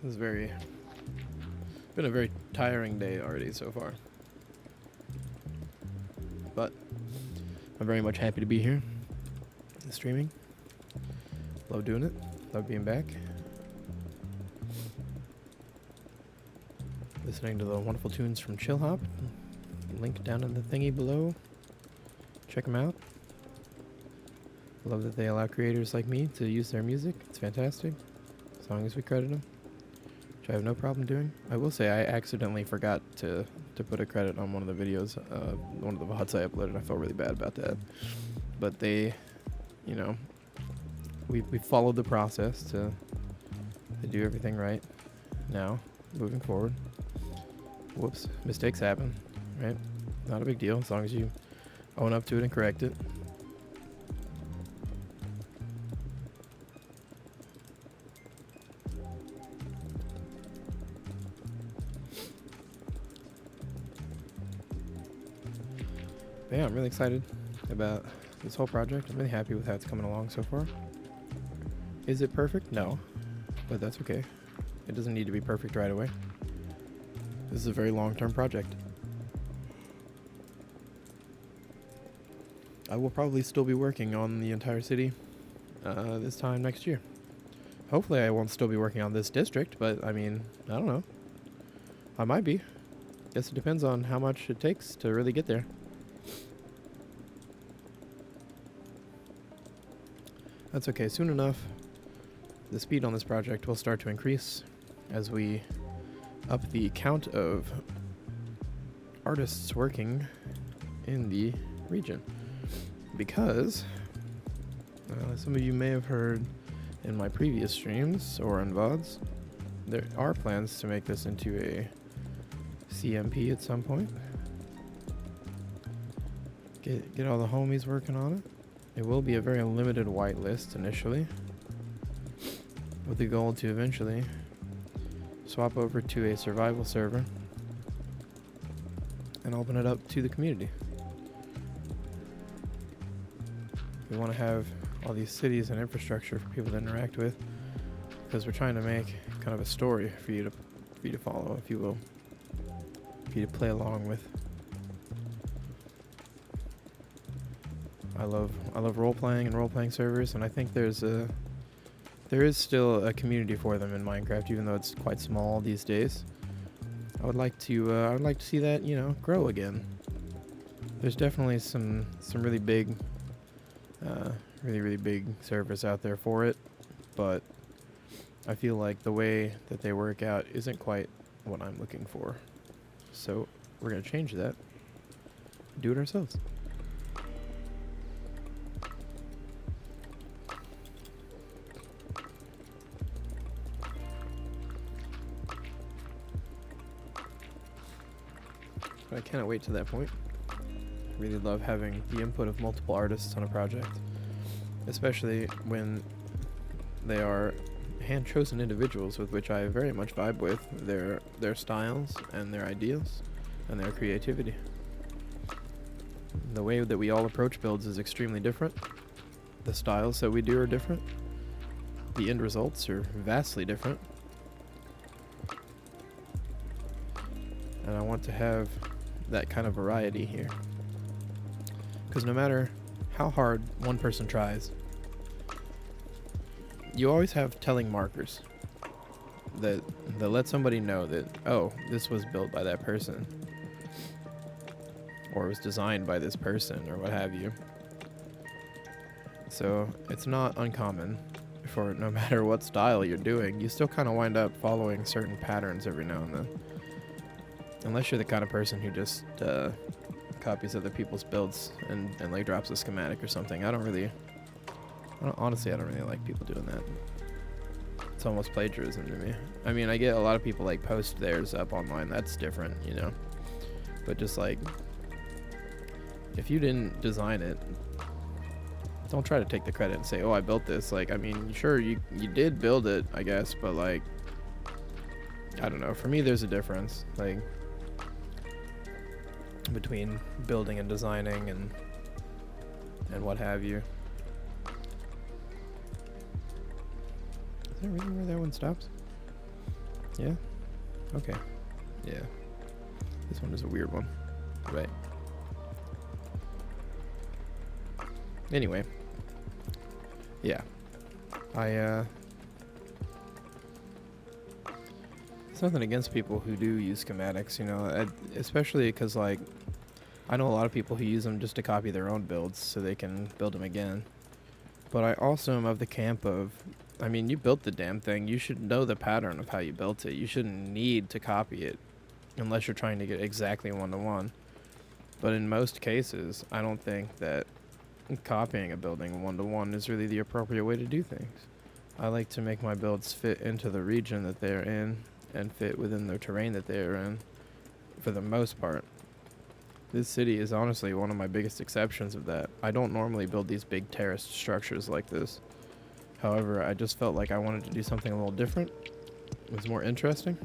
Speaker 3: This is been a very tiring day already so far. But I'm very much happy to be here streaming. Love doing it. Love being back. Listening to the wonderful tunes from Chill Hop. Link down in the thingy below. Check them out. Love that they allow creators like me to use their music. It's fantastic, as long as we credit them, which I have no problem doing. I will say I accidentally forgot to put a credit on one of the videos, one of the VODs I uploaded. I felt really bad about that. But they, you know, we followed the process to do everything right. Now, moving forward. Whoops, mistakes happen, right? Not a big deal, as long as you own up to it and correct it. But yeah, I'm really excited about this whole project. I'm really happy with how it's coming along so far. Is it perfect? No, but that's okay. It doesn't need to be perfect right away. This is a very long-term project. I will probably still be working on the entire city this time next year. Hopefully I won't still be working on this district, but I mean, I don't know. I might be. Guess it depends on how much it takes to really get there. That's okay. Soon enough, the speed on this project will start to increase as we up the count of artists working in the region. Because some of you may have heard in my previous streams or on VODs, there are plans to make this into a CMP at some point. Get all the homies working on it. It will be a very limited whitelist initially, with the goal to eventually swap over to a survival server and open it up to the community. We want to have all these cities and infrastructure for people to interact with, because we're trying to make kind of a story for you to follow, if you will, for you to play along with. I love role playing and role playing servers, and I think there is still a community for them in Minecraft, even though it's quite small these days. I would like to see that, you know, grow again. There's definitely some really big, really big servers out there for it, but I feel like the way that they work out isn't quite what I'm looking for. So we're gonna change that. Do it ourselves. But I cannot wait to that point. I really love having the input of multiple artists on a project, especially when they are hand-chosen individuals with which I very much vibe with, their styles and their ideas and their creativity. The way that we all approach builds is extremely different. The styles that we do are different. The end results are vastly different. And I want to have that kind of variety here. Because no matter how hard one person tries, you always have telling markers that let somebody know that, oh, this was built by that person, or was designed by this person, or what have you. So it's not uncommon for, no matter what style you're doing, you still kind of wind up following certain patterns every now and then. Unless you're the kind of person who just copies other people's builds and like drops a schematic or something. Honestly, I don't really like people doing that. It's almost plagiarism to me. I mean, I get a lot of people like post theirs up online. That's different, you know. But just like, if you didn't design it, don't try to take the credit and say, oh, I built this. Like, I mean, sure, you did build it, I guess, but like, I don't know. For me, there's a difference. Like, between building and designing and what have you. Is that really where that one stops? Yeah? Okay. Yeah. This one is a weird one. Right. Anyway. Yeah. It's nothing against people who do use schematics, you know, especially because, like, I know a lot of people who use them just to copy their own builds so they can build them again. But I also am of the camp of, I mean, you built the damn thing. You should know the pattern of how you built it. You shouldn't need to copy it unless you're trying to get exactly one-to-one. But in most cases, I don't think that copying a building one-to-one is really the appropriate way to do things. I like to make my builds fit into the region that they're in and fit within the terrain that they're in, for the most part. This city is honestly one of my biggest exceptions of that. I don't normally build these big terraced structures like this. However, I just felt like I wanted to do something a little different. It was more interesting,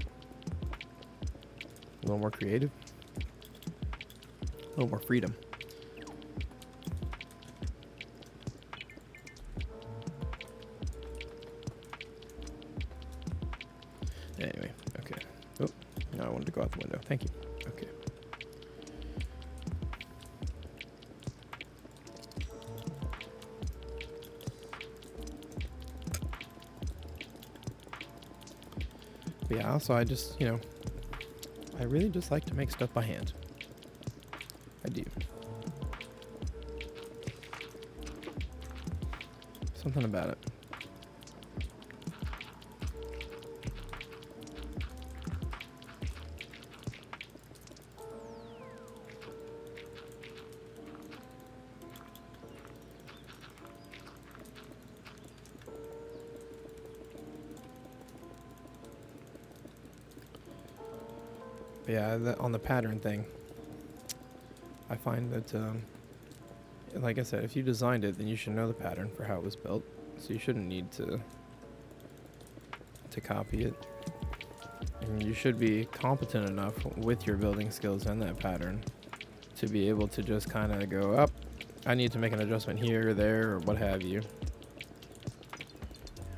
Speaker 3: a little more creative, a little more freedom. Anyway, okay. Oh, no, I wanted to go out the window. Thank you. Okay. But yeah, also I just, you know, I really just like to make stuff by hand. I do. Something about it. Yeah, on the pattern thing, I find that, like I said, if you designed it, then you should know the pattern for how it was built. So you shouldn't need to copy it. And you should be competent enough with your building skills and that pattern to be able to just kind of go up, I need to make an adjustment here or there or what have you.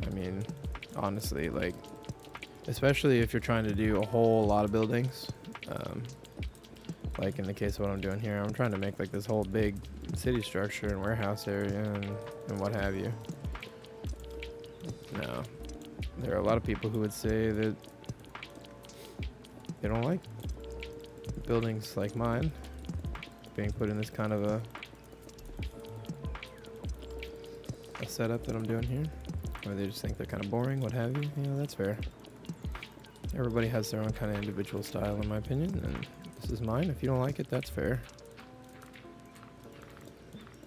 Speaker 3: I mean, honestly, like, especially if you're trying to do a whole lot of buildings, like in the case of what I'm doing here, I'm trying to make like this whole big city structure and warehouse area and what have you. Now, there are a lot of people who would say that they don't like buildings like mine being put in this kind of a setup that I'm doing here, or they just think they're kind of boring, what have you. You know, that's fair. Everybody has their own kind of individual style, in my opinion, and this is mine. If you don't like it, that's fair.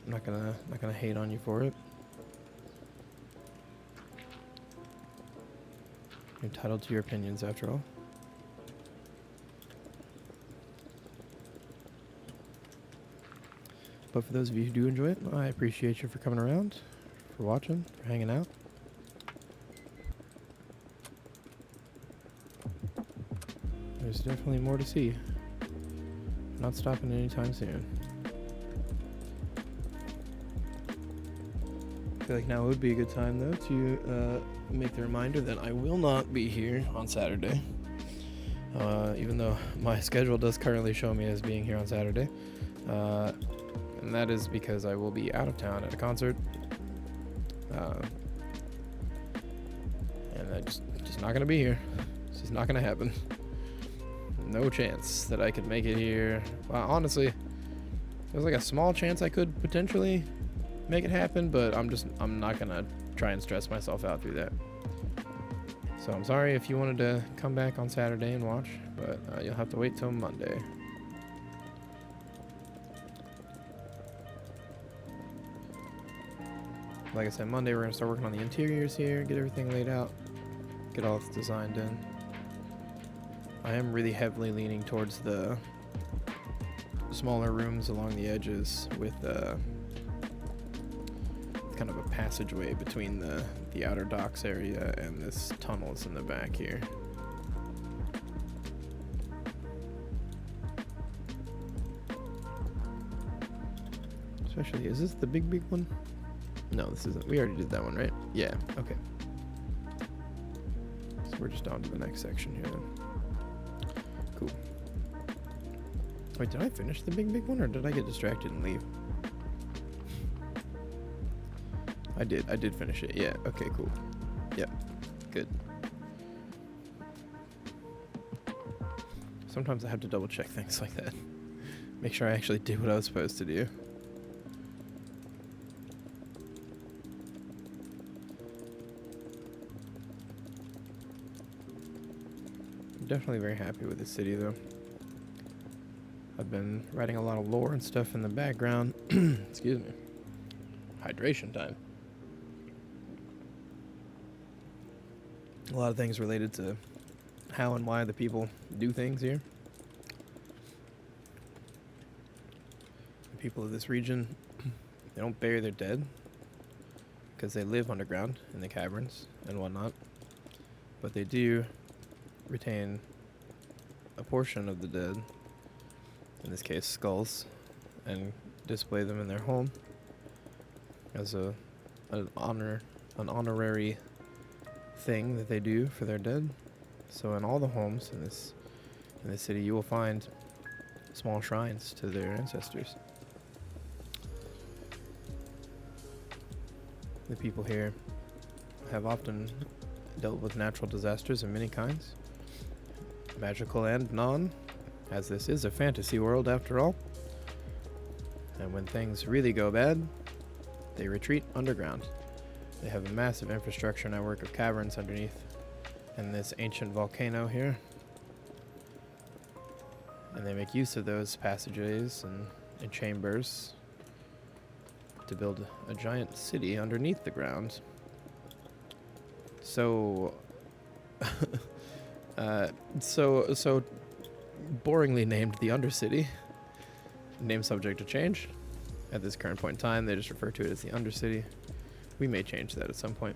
Speaker 3: I'm not gonna hate on you for it. You're entitled to your opinions, after all. But for those of you who do enjoy it, I appreciate you for coming around, for watching, for hanging out. There's definitely more to see. Not stopping anytime soon. I feel like now would be a good time, though, to make the reminder that I will not be here on Saturday. Even though my schedule does currently show me as being here on Saturday. And that is because I will be out of town at a concert. And I'm just not going to be here. It's just not going to happen. No chance that I could make it here. Well, honestly, there's like a small chance I could potentially make it happen, but I'm not going to try and stress myself out through that. So I'm sorry if you wanted to come back on Saturday and watch, but you'll have to wait till Monday. Like I said, Monday we're going to start working on the interiors here, get everything laid out, get all this designed in. I am really heavily leaning towards the smaller rooms along the edges with kind of a passageway between the outer docks area and this tunnels in the back here. Especially, is this the big one? No, this isn't. We already did that one, right? Yeah, okay. So we're just on to the next section here then. Cool. Wait, did I finish the big one, or did I get distracted and leave? I did finish it. Yeah, okay, cool. Yep, good. Sometimes I have to double check things like that. Make sure I actually did what I was supposed to do. I'm definitely very happy with the city, though. I've been writing a lot of lore and stuff in the background. Excuse me. Hydration time. A lot of things related to how and why the people do things here. The people of this region, they don't bury their dead because they live underground in the caverns and whatnot. But they do retain a portion of the dead, in this case skulls, and display them in their home as an honorary thing that they do for their dead. So in all the homes in this city, you will find small shrines to their ancestors. The people here have often dealt with natural disasters of many kinds, magical and non, as this is a fantasy world after all. And when things really go bad, they retreat underground. They have a massive infrastructure network of caverns underneath in this ancient volcano here. And they make use of those passageways and chambers to build a giant city underneath the ground. So so boringly named the Undercity. Name subject to change. At this current point in time, they just refer to it as the Undercity. We may change that at some point.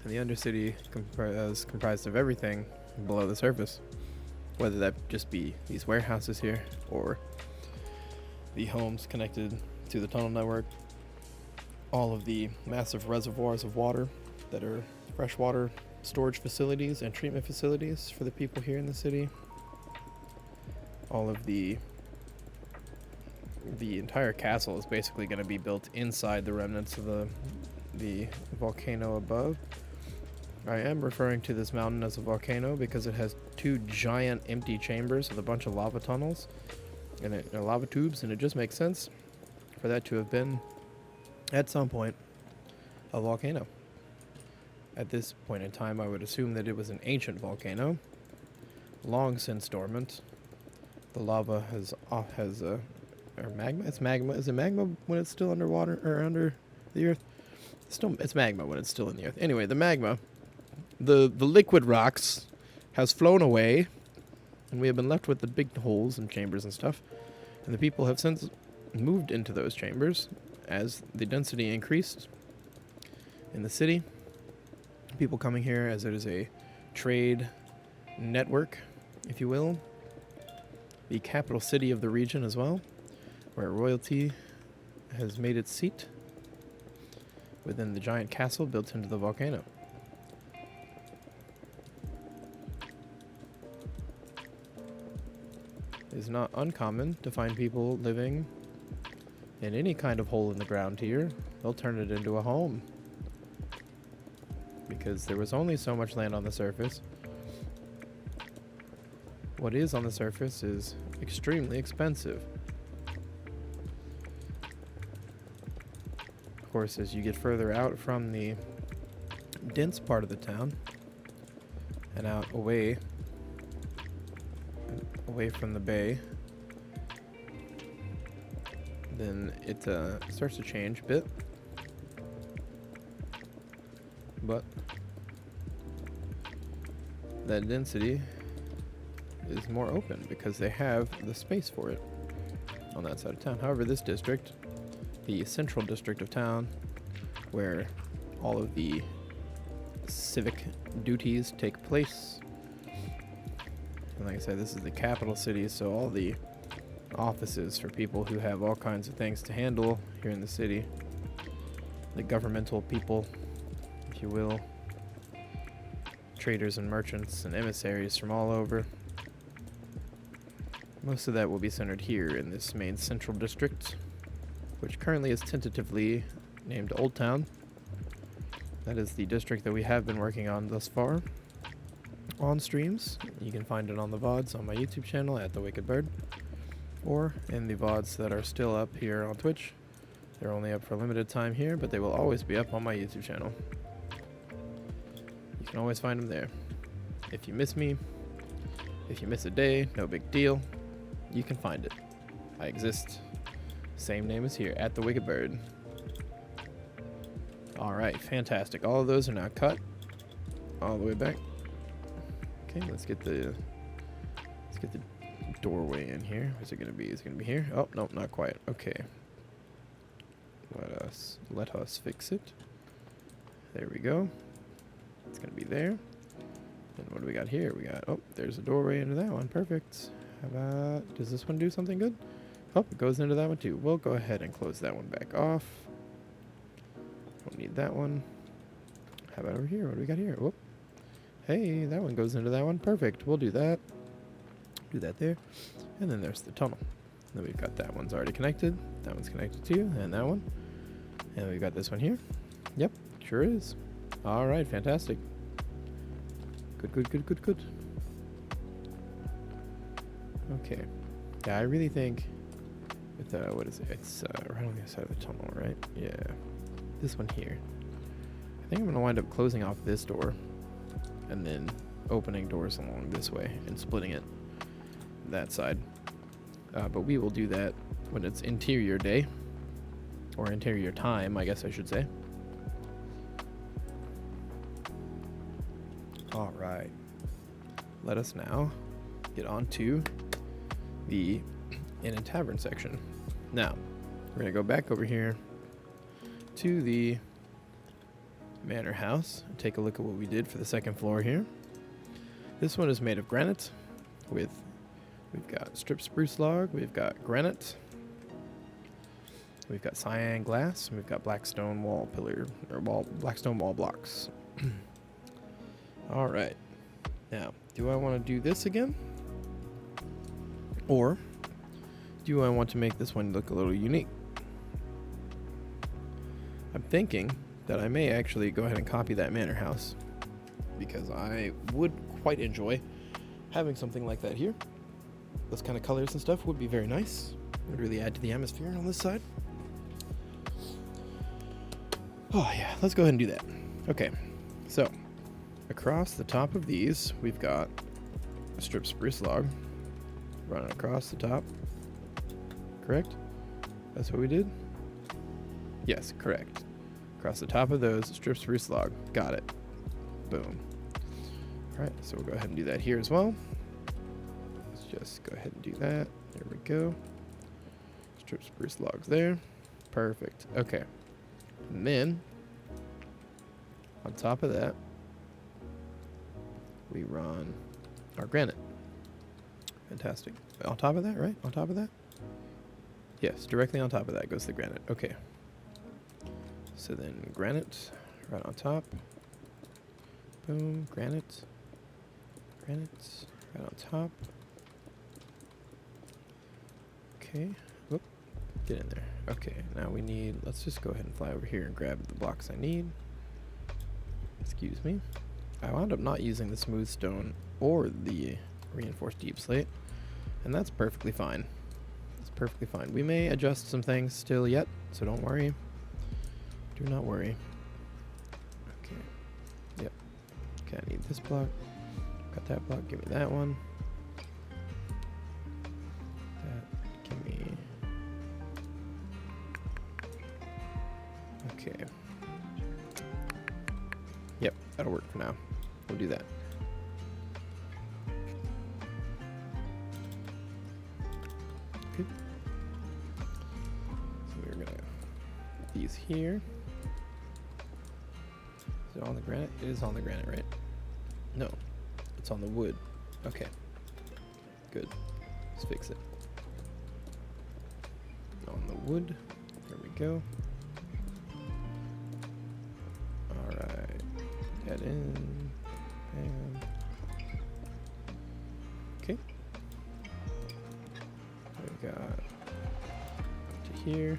Speaker 3: And the Undercity is comprised of everything below the surface, whether that just be these warehouses here, or the homes connected to the tunnel network, all of the massive reservoirs of water that are freshwater storage facilities and treatment facilities for the people here in the city, all of the entire castle is basically going to be built inside the remnants of the volcano above. I am referring to this mountain as a volcano because it has two giant empty chambers with a bunch of lava tunnels and lava tubes, and it just makes sense for that to have been, at some point, a volcano. At this point in time, I would assume that it was an ancient volcano, long since dormant. The lava or magma? It's magma. Is it magma when it's still underwater or under the earth? It's magma when it's still in the earth. Anyway, the magma, the liquid rocks, has flown away, and we have been left with the big holes and chambers and stuff. And the people have since moved into those chambers as the density increased in the city. People coming here as it is a trade network, if you will. The capital city of the region as well, where royalty has made its seat within the giant castle built into the volcano. It is not uncommon to find people living in any kind of hole in the ground here. They'll turn it into a home, because there was only so much land on the surface. What is on the surface is extremely expensive. Of course, as you get further out from the dense part of the town and out away from the bay, then it starts to change a bit. But that density is more open because they have the space for it on that side of town. However, this district, the central district of town, where all of the civic duties take place, and like I said, this is the capital city, so all the offices for people who have all kinds of things to handle here in the city, the governmental people, if you will, traders and merchants and emissaries from all over. Most of that will be centered here in this main central district, which currently is tentatively named Old Town. That is the district that we have been working on thus far on streams. You can find it on the VODs on my YouTube channel at The Wicked Bird, or in the VODs that are still up here on Twitch. They're only up for a limited time here, but they will always be up on my YouTube channel. You can always find them there. If you miss me, if you miss a day, no big deal. You can find it. I exist. Same name as here, at The Wicked Bird. Alright, fantastic. All of those are now cut all the way back. Okay, let's get the doorway in here. Where's it gonna be? Is it gonna be here? Oh, no, not quite. Okay. Let us fix it. There we go. It's gonna be there. And what do we got here? We got, oh, there's a doorway into that one. Perfect. How about, does this one do something good? Oh, it goes into that one too. We'll go ahead and close that one back off. Don't need that one. How about over here? What do we got here? Whoop. Hey, that one goes into that one. Perfect. We'll do that. Do that there. And then there's the tunnel. Then we've got that one's already connected. That one's connected too. And that one. And we've got this one here. Yep, sure is. All right, fantastic. Good, good, good, good, good. Okay. Yeah, I really think with, what is it? It's right on the other side of the tunnel, right? Yeah. This one here. I think I'm going to wind up closing off this door and then opening doors along this way and splitting it that side. But we will do that when it's interior day, or interior time, I guess I should say. All right. Let us now get on to the Inn and Tavern section. Now, we're going to go back over here to the manor house and take a look at what we did for the second floor here. This one is made of granite with, we've got strip spruce log, we've got granite, We've got cyan glass, and we've got black stone wall pillar, or black stone wall blocks. All right. Now, do I want to do this again? Or do I want to make this one look a little unique? I'm thinking that I may actually go ahead and copy that manor house, because I would quite enjoy having something like that here. Those kind of colors and stuff would be very nice. Would really add to the atmosphere on this side. Oh yeah, let's go ahead and do that. Okay, so across the top of these, we've got a strip spruce log running across the top. Correct? That's what we did? Yes, correct. Across the top of those, strip spruce log. Got it. Boom. Alright, so we'll go ahead and do that here as well. Let's just go ahead and do that. There we go. Strip spruce logs there. Perfect. Okay. And then, on top of that, we run our granite. Fantastic. On top of that, right? On top of that? Yes, directly on top of that goes the granite. Okay. So then granite right on top. Boom, granite. Granite right on top. Okay. Whoop. Get in there. Okay, now we need, let's just go ahead and fly over here and grab the blocks I need. Excuse me. I wound up not using the smooth stone or the reinforced deep slate, and that's perfectly fine. It's perfectly fine. We may adjust some things still yet, so don't worry. Do not worry. Okay. Yep. Okay, I need this block. Got that block. Give me that one. That. Give me. Okay. Yep, that'll work for now. We'll do that. Okay. So we're gonna put these here. Is it on the granite? It is on the granite, right? No, it's on the wood. Okay. Good. Let's fix it. On the wood. There we go. Alright. Head in. Bam. Okay. We got up to here.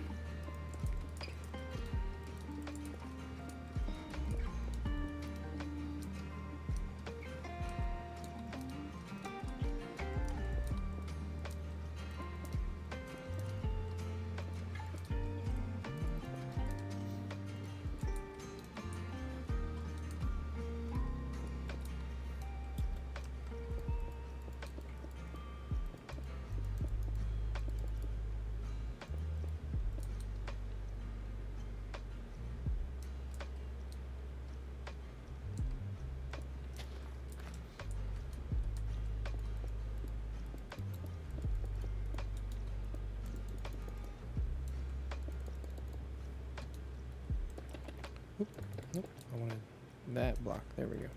Speaker 3: Nope, I wanted that block. There we go.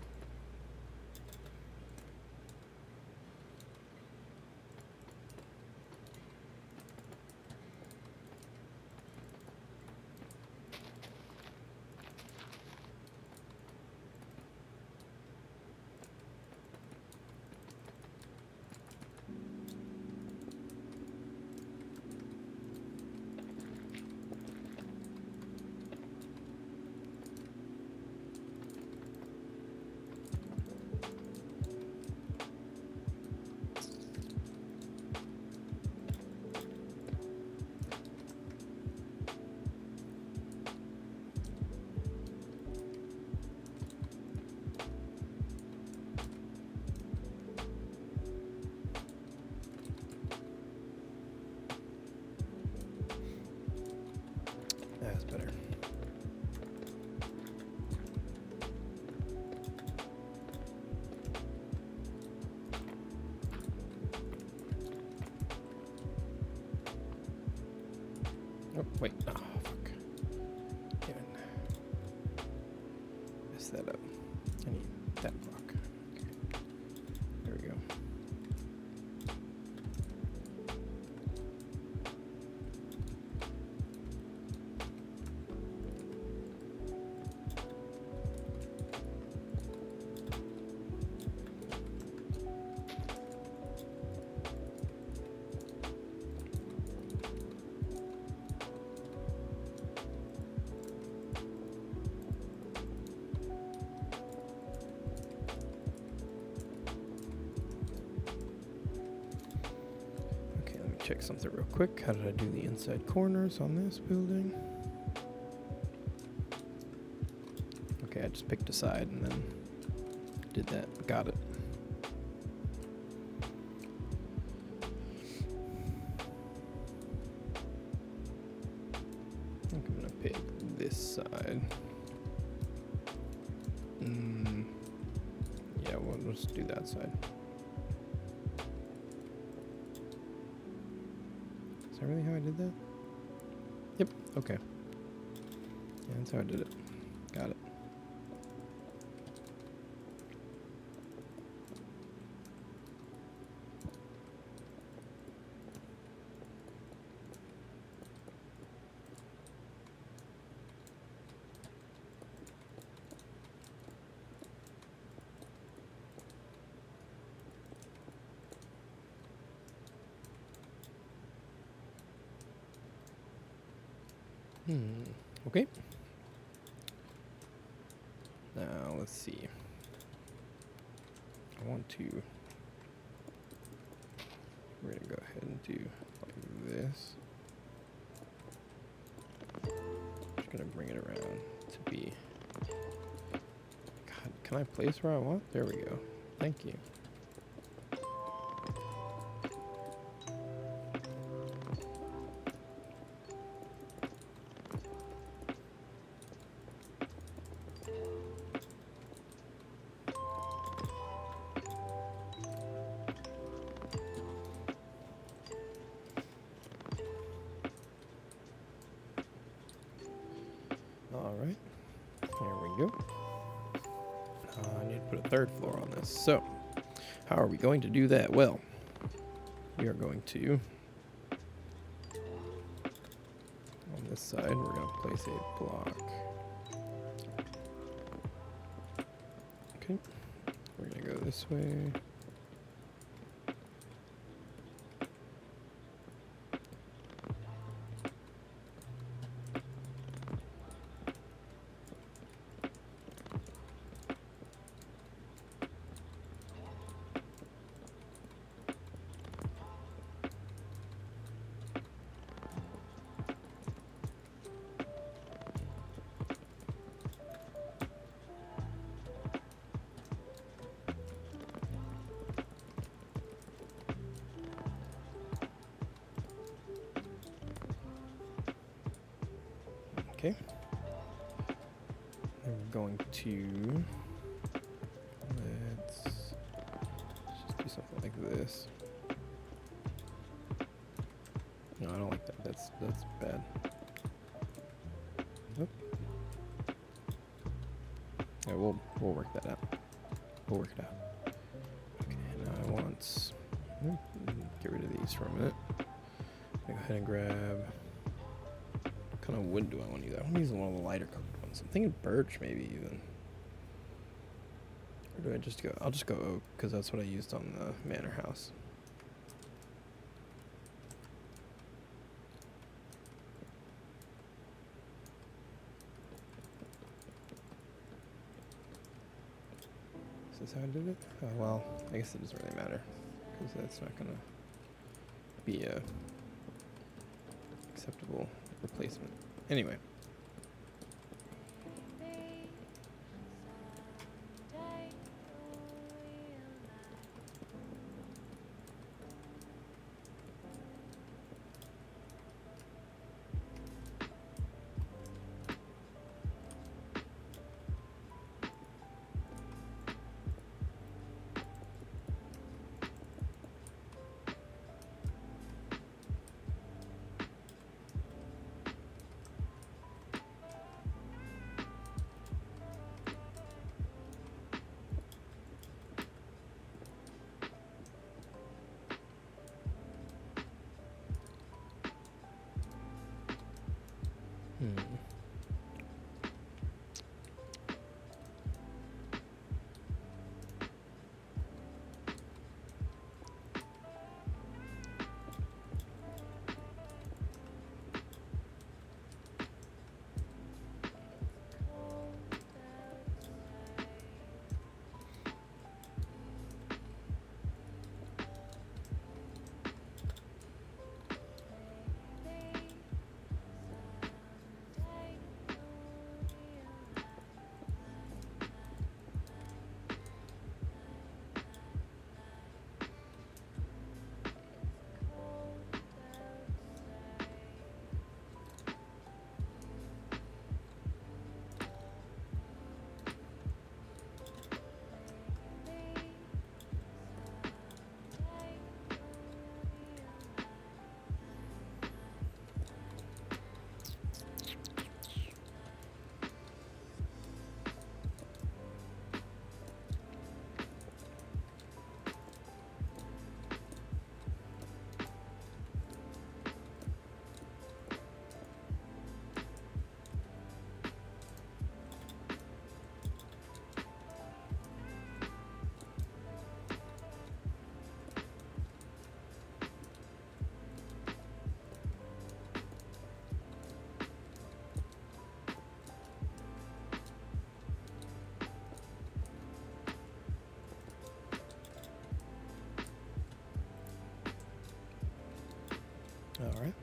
Speaker 3: That's better. Oh, wait. Oh, fuck. Damn it. Messed that up. I need that block. Okay. There we go. check something real quick. How did I do the inside corners on this building? Okay, I just picked a side and then did that. Got it. I think I'm gonna pick this side. Yeah, we'll just do that side. Is that really how I did that? Yep, okay. Yeah, that's how I did it. Got it. Okay. Now, let's see. We're going to go ahead and do like this. Just going to bring it around to be... God, can I place where I want? There we go. Thank you. Alright, there we go. I need to put a third floor on this. So, how are we going to do that? Well, we are going to, on this side, we're going to place a block. Okay, we're going to go this way. Okay. I'm going to let's just do something like this. No, I don't like that. That's bad. Nope. Yeah, we'll work that out. We'll work it out. Okay, now I want get rid of these for a minute. Go ahead and grab. What kind of wood do I want to use? I want to use one of the lighter colored ones. I'm thinking birch, maybe even. Or do I just go? I'll just go oak because that's what I used on the manor house. Is this how I did it? Oh, well, I guess it doesn't really matter because that's not gonna be a acceptable replacement. Anyway. All right.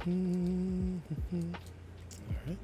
Speaker 3: All right.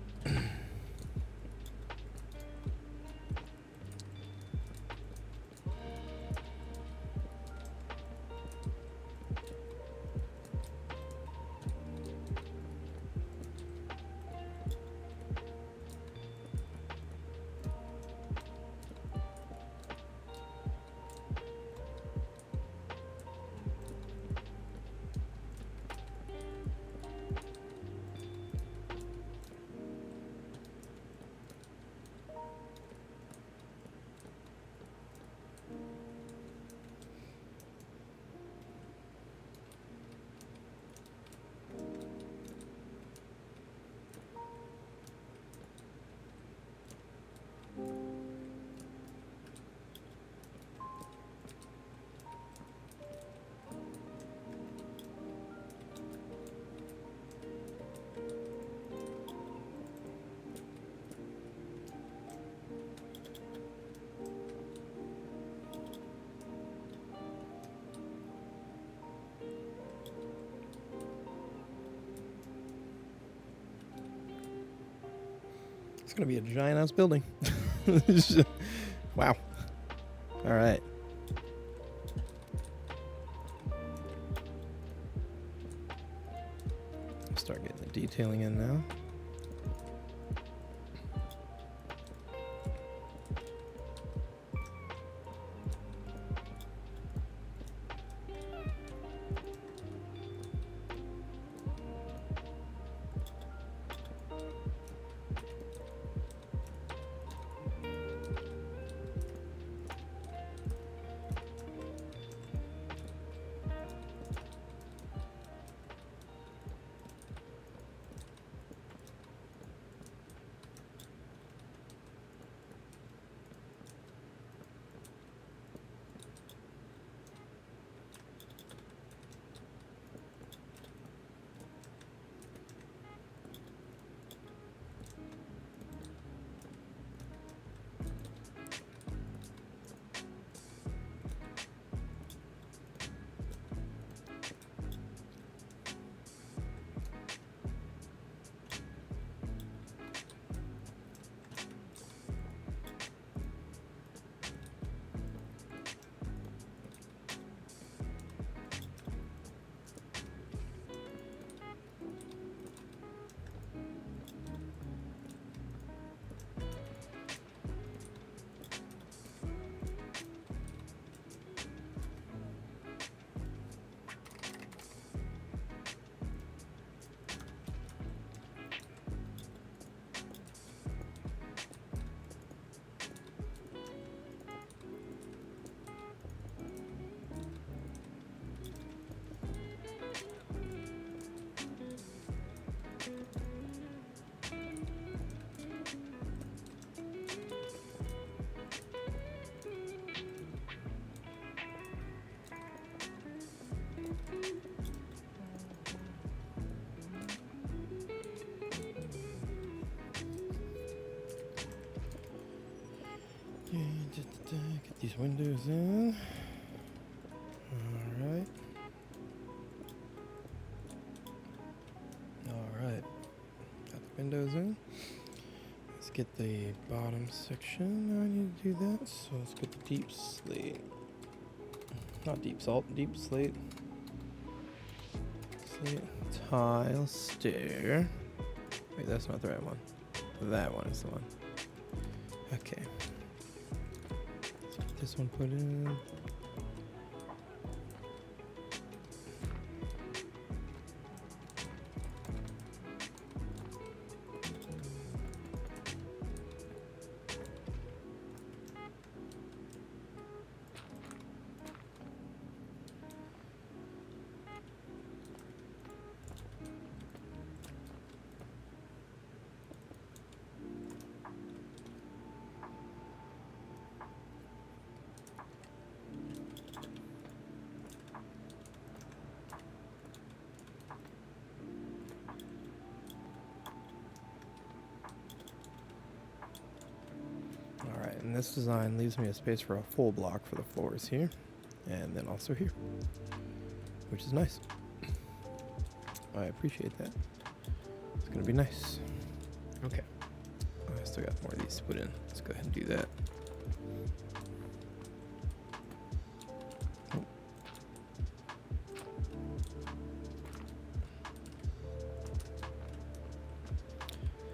Speaker 3: It's gonna be a giant ass building. Wow. All right. Start getting the detailing in now. Get these windows in. Alright. Alright. Got the windows in. Let's get the bottom section. I need to do that. So let's get the deep slate. Not deep salt, deep slate. Slate, tile, stair. Wait, that's not the right one. That one is the one. Okay. this one put in. Alright, and this design leaves me a space for a full block for the floors here, and then also here, which is nice. I appreciate that. It's gonna be nice. Okay. I still got more of these to put in. Let's go ahead and do that. Oh.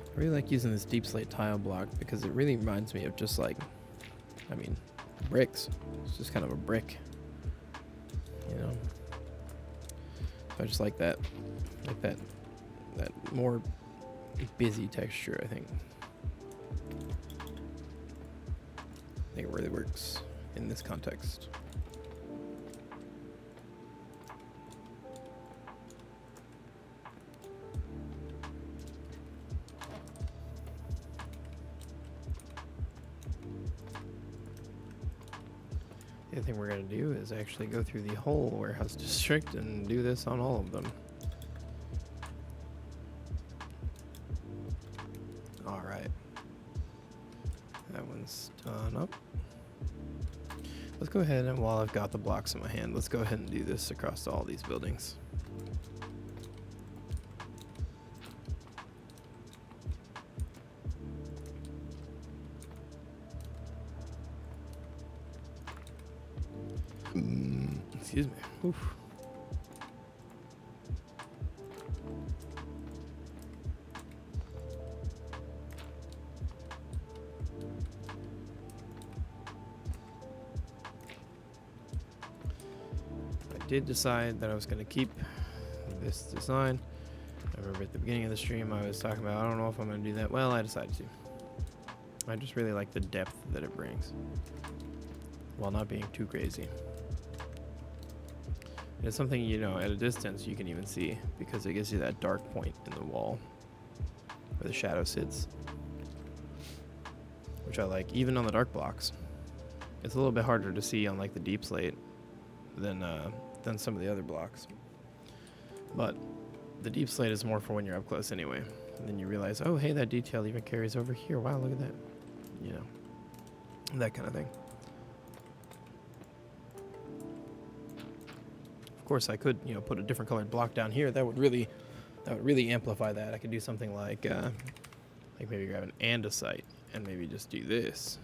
Speaker 3: I really like using this deep slate tile block because it really reminds me of just like, I mean, bricks. It's just kind of a brick, you know. So I just like that more busy texture. I think it really works in this context. The other thing we're going to do is actually go through the whole warehouse district and do this on all of them. Alright. That one's done up. Let's go ahead and while I've got the blocks in my hand, let's go ahead and do this across all these buildings. Excuse me. Oof. I did decide that I was going to keep this design. I remember at the beginning of the stream I was talking about, I don't know if I'm going to do that. Well, I decided to. I just really like the depth that it brings, while not being too crazy. It's something, you know, at a distance you can even see because it gives you that dark point in the wall where the shadow sits, which I like. Even on the dark blocks, it's a little bit harder to see on like the deep slate than some of the other blocks. But the deep slate is more for when you're up close anyway. And then you realize, oh, hey, that detail even carries over here. Wow, look at that. You know, that kind of thing. Of course, I could, you know, put a different colored block down here. That would really amplify that. I could do something like maybe grab an andesite and maybe just do this,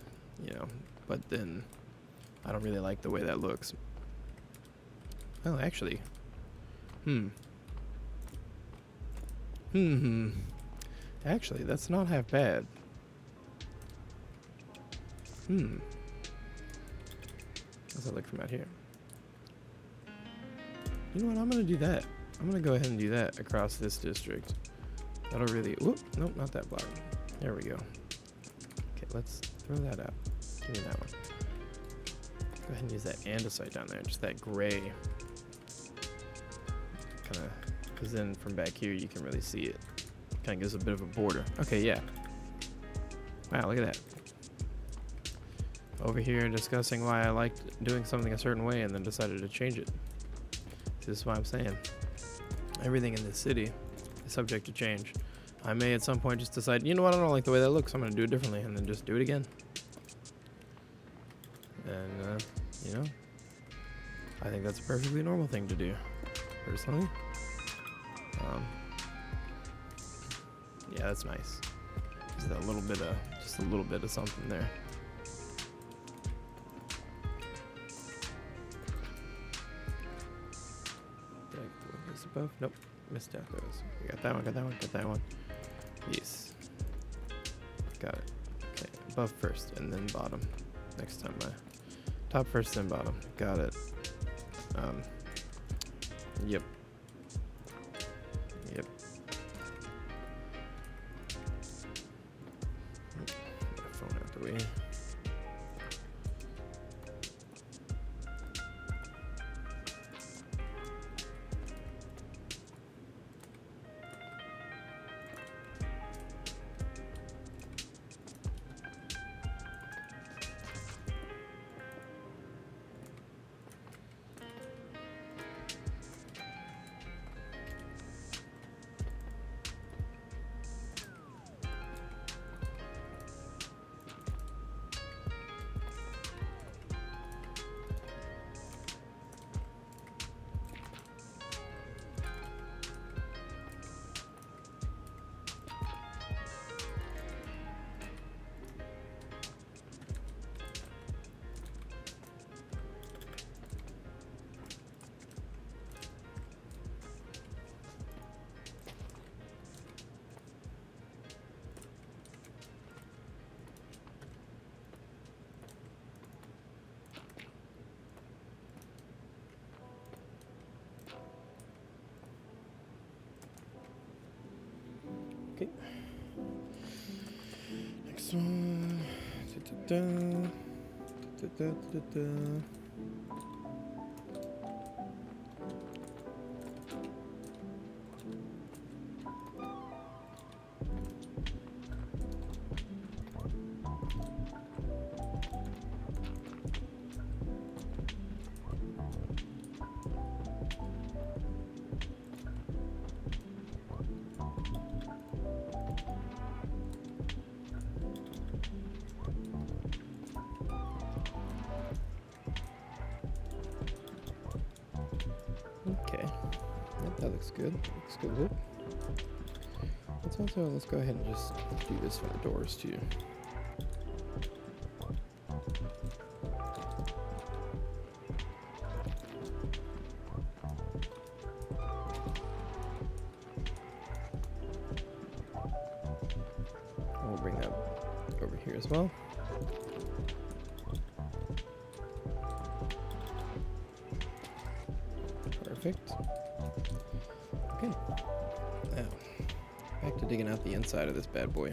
Speaker 3: you know. But then I don't really like the way that looks. Well, actually, actually, that's not half bad. How's that look from out here? You know what? I'm gonna do that. I'm gonna go ahead and do that across this district. That'll really. Whoop! Nope, not that block. There we go. Okay, let's throw that out. Give me that one. Go ahead and use that andesite down there. Just that gray. Kind of, because then from back here you can really see it. Kind of gives a bit of a border. Okay, yeah. Wow, look at that. Over here discussing why I liked doing something a certain way and then decided to change it. This is what I'm saying. Everything in this city is subject to change. I may at some point just decide, you know what, I don't like the way that looks, I'm going to do it differently, and then just do it again. And, you know, I think that's a perfectly normal thing to do, personally. Yeah, that's nice. Just that little bit of, just a little bit of something there. Above? Nope, missed out those. We got that one, got that one, got that one. Yes. Got it. Okay, above first and then bottom. Next time Top first, then bottom. Got it. Yep. Yep. My phone out the way. Okay. Next one. Da-da-da. Da-da-da-da-da. Okay. Yep, that looks good. Looks good. Let's go ahead and just do this for the doors too. We'll bring that over here as well. Perfect. Okay. Now, back to digging out the inside of this bad boy.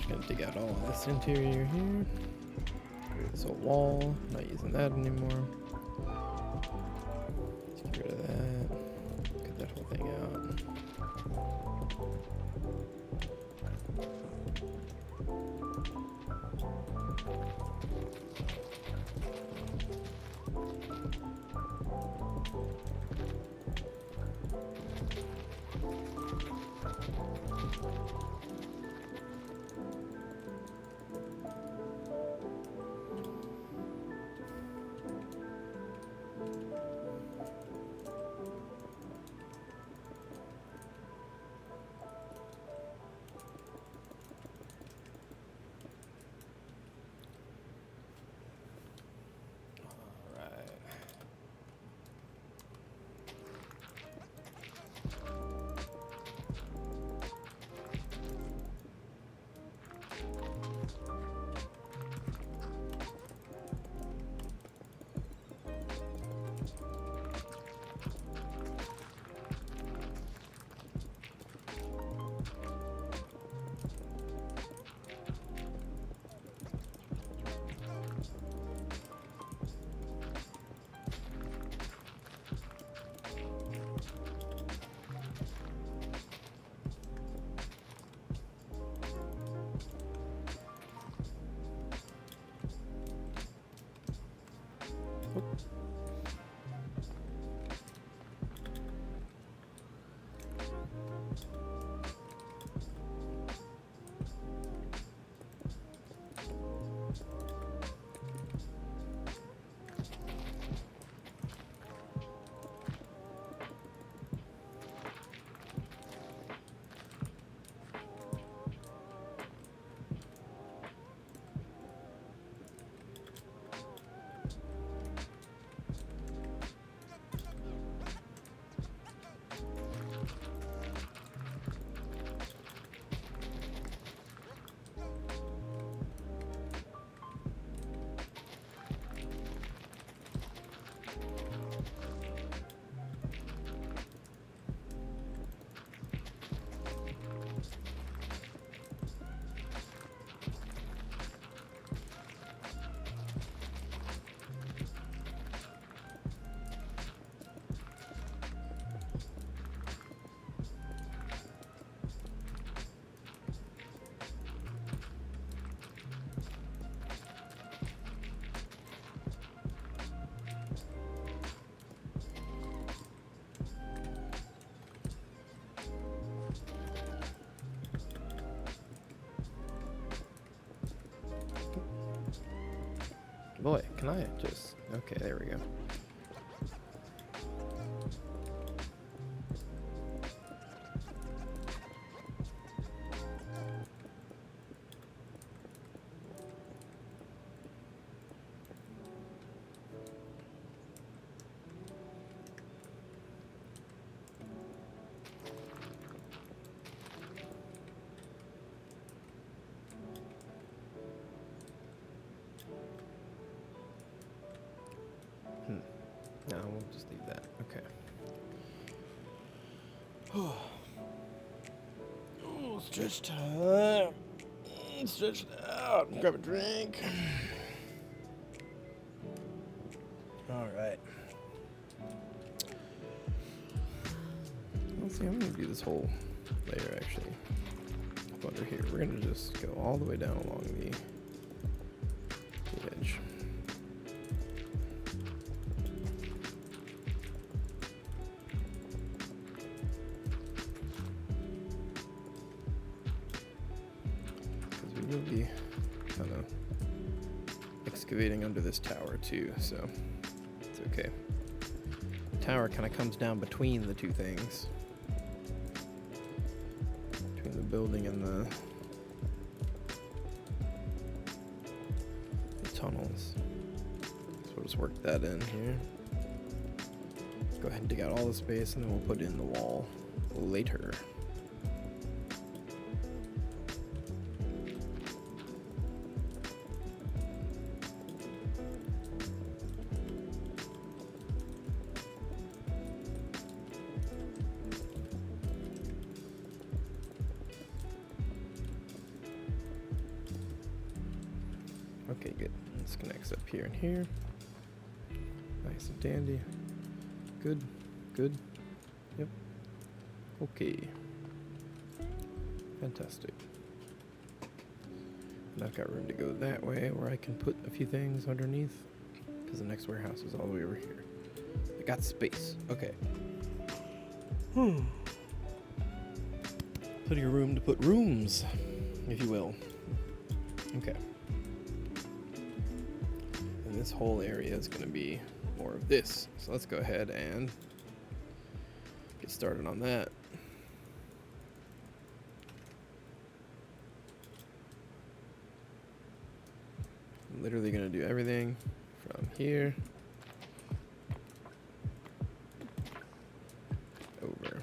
Speaker 3: Gonna dig out all of this interior here. Get rid of this whole wall. Not using that anymore. Let's get rid of that. Cut that whole thing out. Boy, can I just... Okay, there we go. No, we'll just leave that. Okay. Oh, stretch time. Stretch out. Grab a drink. All right. Let's see. I'm gonna do this whole layer actually up under here. We're gonna just go all the way down along the edge. We'll be kind of excavating under this tower too, so it's okay. The tower kind of comes down between the two things, between the building and the tunnels. So we'll just work that in here. Go ahead and dig out all the space, and then we'll put in the wall later. Okay, good. This connects up here and here. Nice and dandy. Good. Good. Yep. Okay. Fantastic. And I've got room to go that way where I can put a few things underneath, because the next warehouse is all the way over here. I got space. Okay. Plenty of room to put rooms, if you will. Okay. And this whole area is going to be more of this. So let's go ahead and get started on that. I'm literally going to do everything from here over.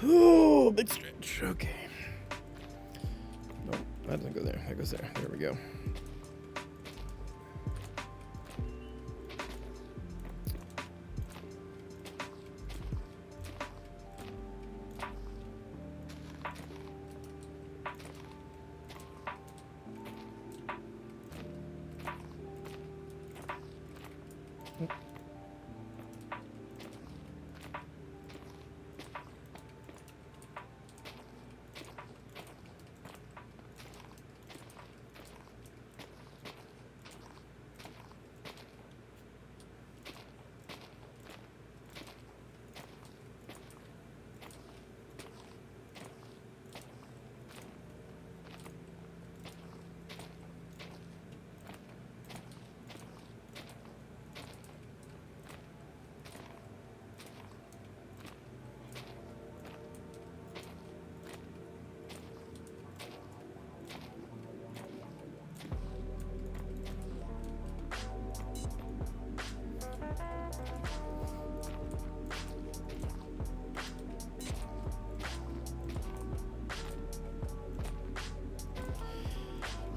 Speaker 3: Oh, big stretch. Okay. Nope, that doesn't go there. That goes there. There we go.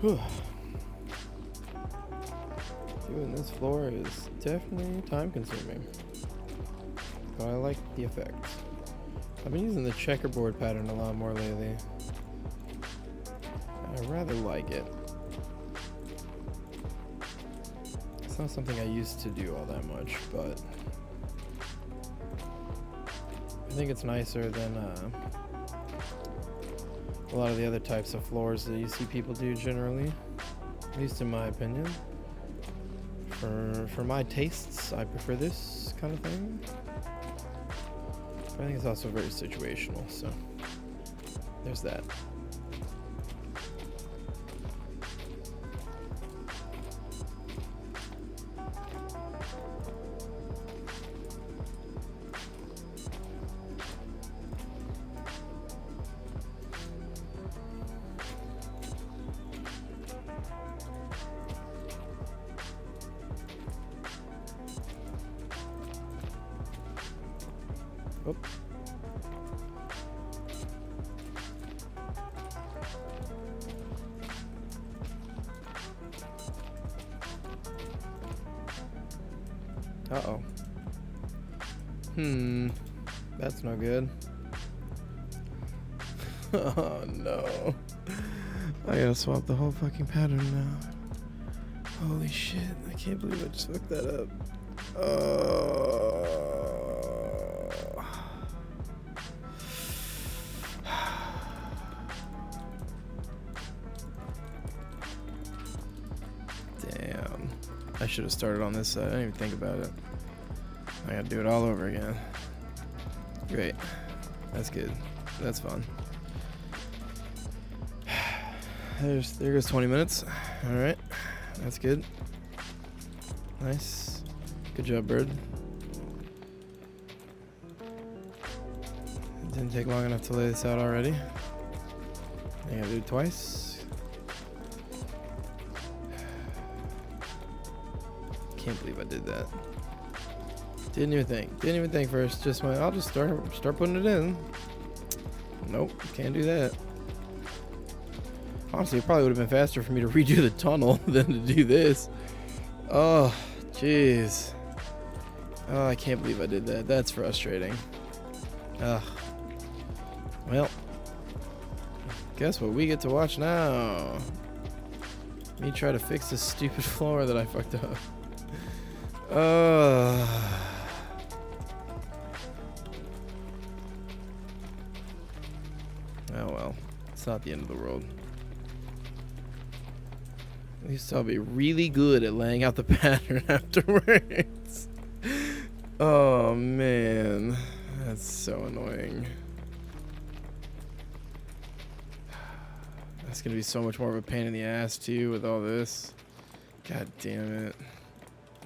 Speaker 3: Whew. Doing this floor is definitely time consuming, but I like the effects. I've been using the checkerboard pattern a lot more lately. I rather like it. It's not something I used to do all that much, but I think it's nicer than a lot of the other types of floors that you see people do generally, at least in my opinion. For my tastes, I prefer this kind of thing. But I think it's also very situational, so there's that. Oh. Uh-oh. That's no good. Oh no. I gotta swap the whole fucking pattern now. Holy shit, I can't believe I just fucked that up. Damn. I should have started on this side. I didn't even think about it. I gotta do it all over again. Great. That's good. That's fun. There goes 20 minutes. Alright. That's good. Nice. Good job, bird. It didn't take long enough to lay this out already. I gotta do it twice. Can't believe I did that. Didn't even think first. Just went, I'll just start putting it in. Nope, can't do that. Honestly, it probably would have been faster for me to redo the tunnel than to do this. Oh, jeez. Oh, I can't believe I did that. That's frustrating. Ugh. Well, guess what we get to watch now? Me try to fix this stupid floor that I fucked up. Oh well, it's not the end of the world. At least I'll be really good at laying out the pattern afterwards. Oh man, that's so annoying. That's gonna be so much more of a pain in the ass too with all this. God damn it.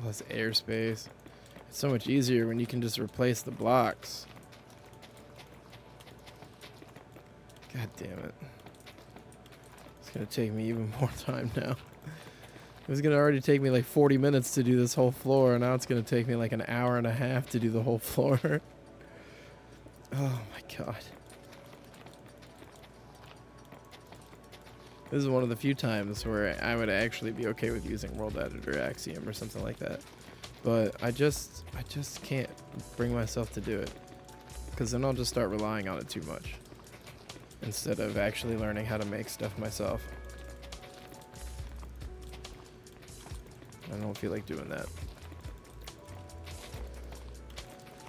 Speaker 3: All this airspace. It's so much easier when you can just replace the blocks. God damn it. It's gonna take me even more time now. It was gonna already take me like 40 minutes to do this whole floor, and now it's gonna take me like an hour and a half to do the whole floor. Oh my god. This is one of the few times where I would actually be okay with using World Editor Axiom or something like that. But I just can't bring myself to do it. Because then I'll just start relying on it too much. Instead of actually learning how to make stuff myself. I don't feel like doing that.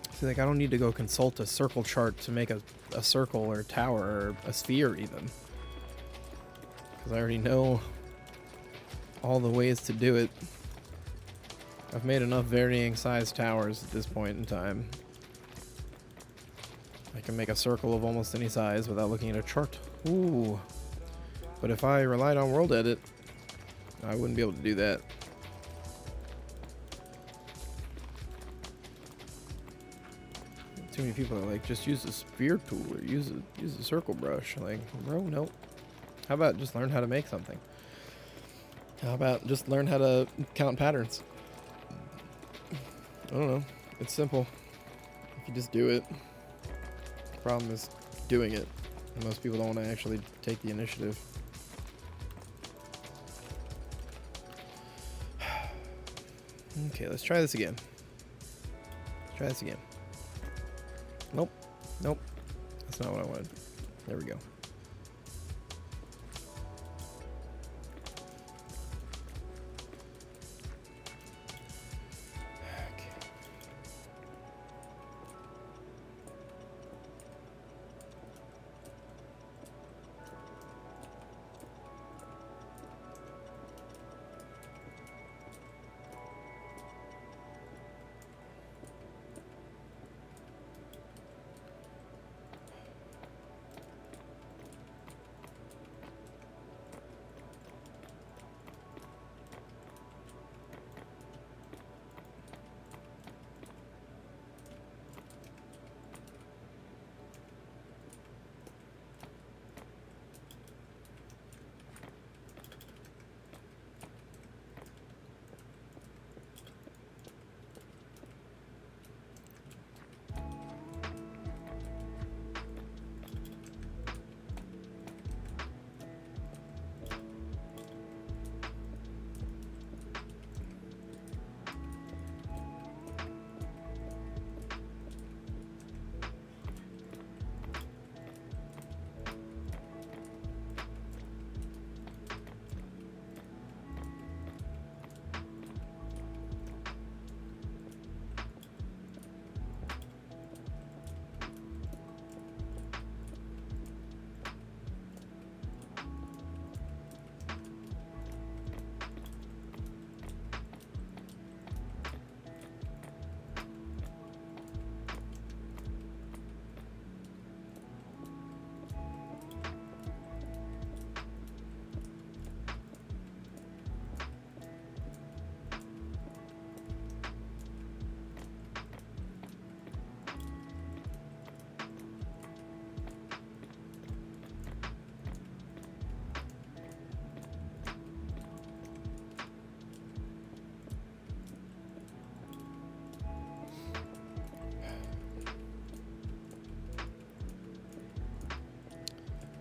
Speaker 3: I feel like I don't need to go consult a circle chart to make a circle or a tower or a sphere even. Because I already know all the ways to do it. I've made enough varying size towers at this point in time. I can make a circle of almost any size without looking at a chart. Ooh. But if I relied on World Edit, I wouldn't be able to do that. Too many people are like, just use the sphere tool or use the circle brush. Like, bro, no. How about just learn how to make something? How about just learn how to count patterns? I don't know. It's simple. If you just do it. The problem is doing it. And most people don't want to actually take the initiative. Okay, let's try this again. Let's try this again. Nope. Nope. That's not what I wanted. There we go.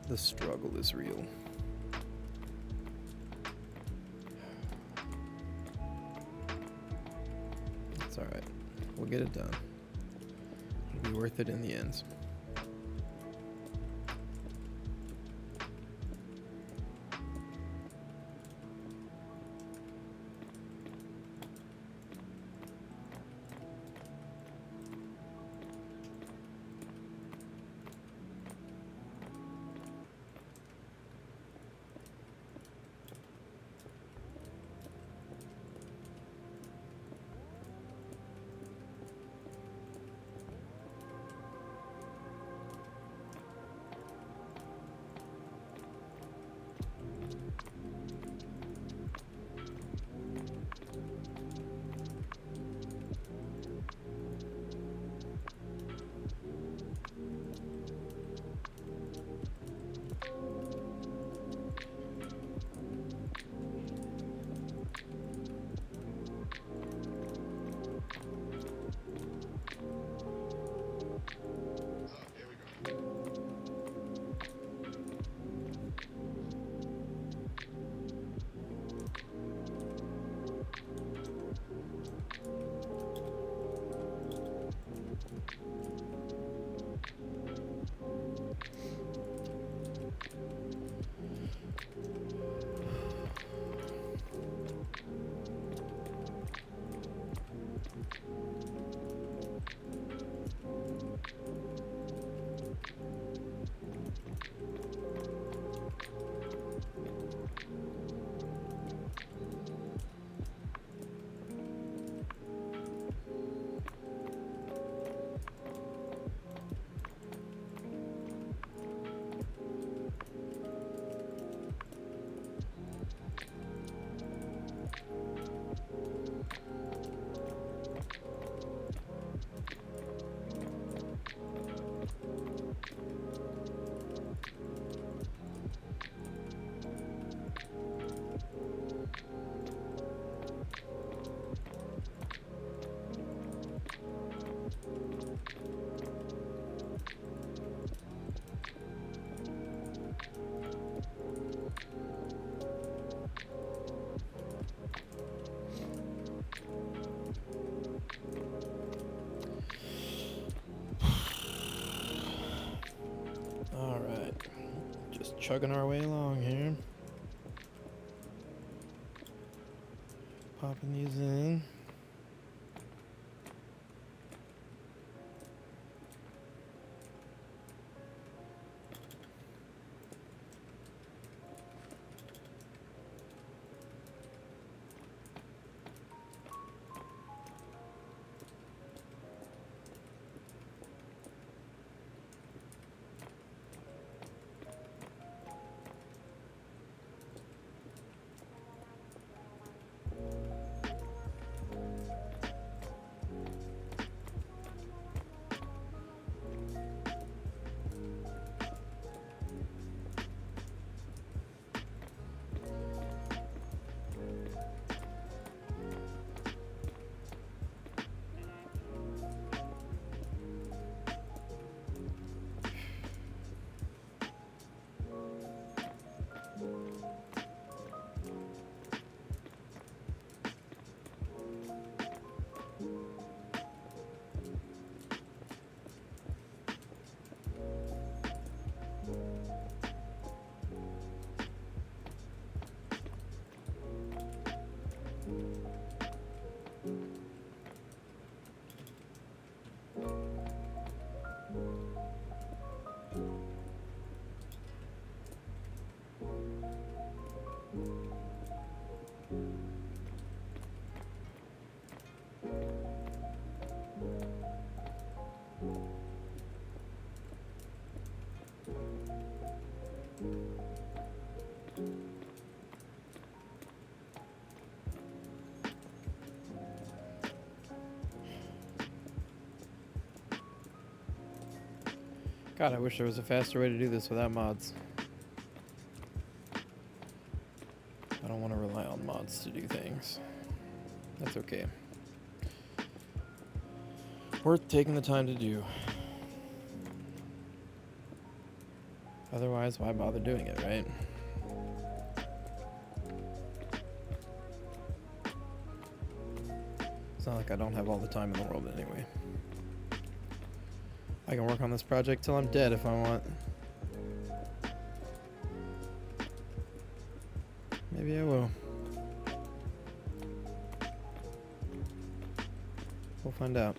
Speaker 3: The struggle is real. It's alright. We'll get it done. It'll be worth it in the end. Just chugging our way along here. Popping these in. God, I wish there was a faster way to do this without mods. I don't want to rely on mods to do things. That's okay. Worth taking the time to do. Otherwise, why bother doing it, right? It's not like I don't have all the time in the world anyway. I can work on this project till I'm dead if I want. Maybe I will. We'll find out.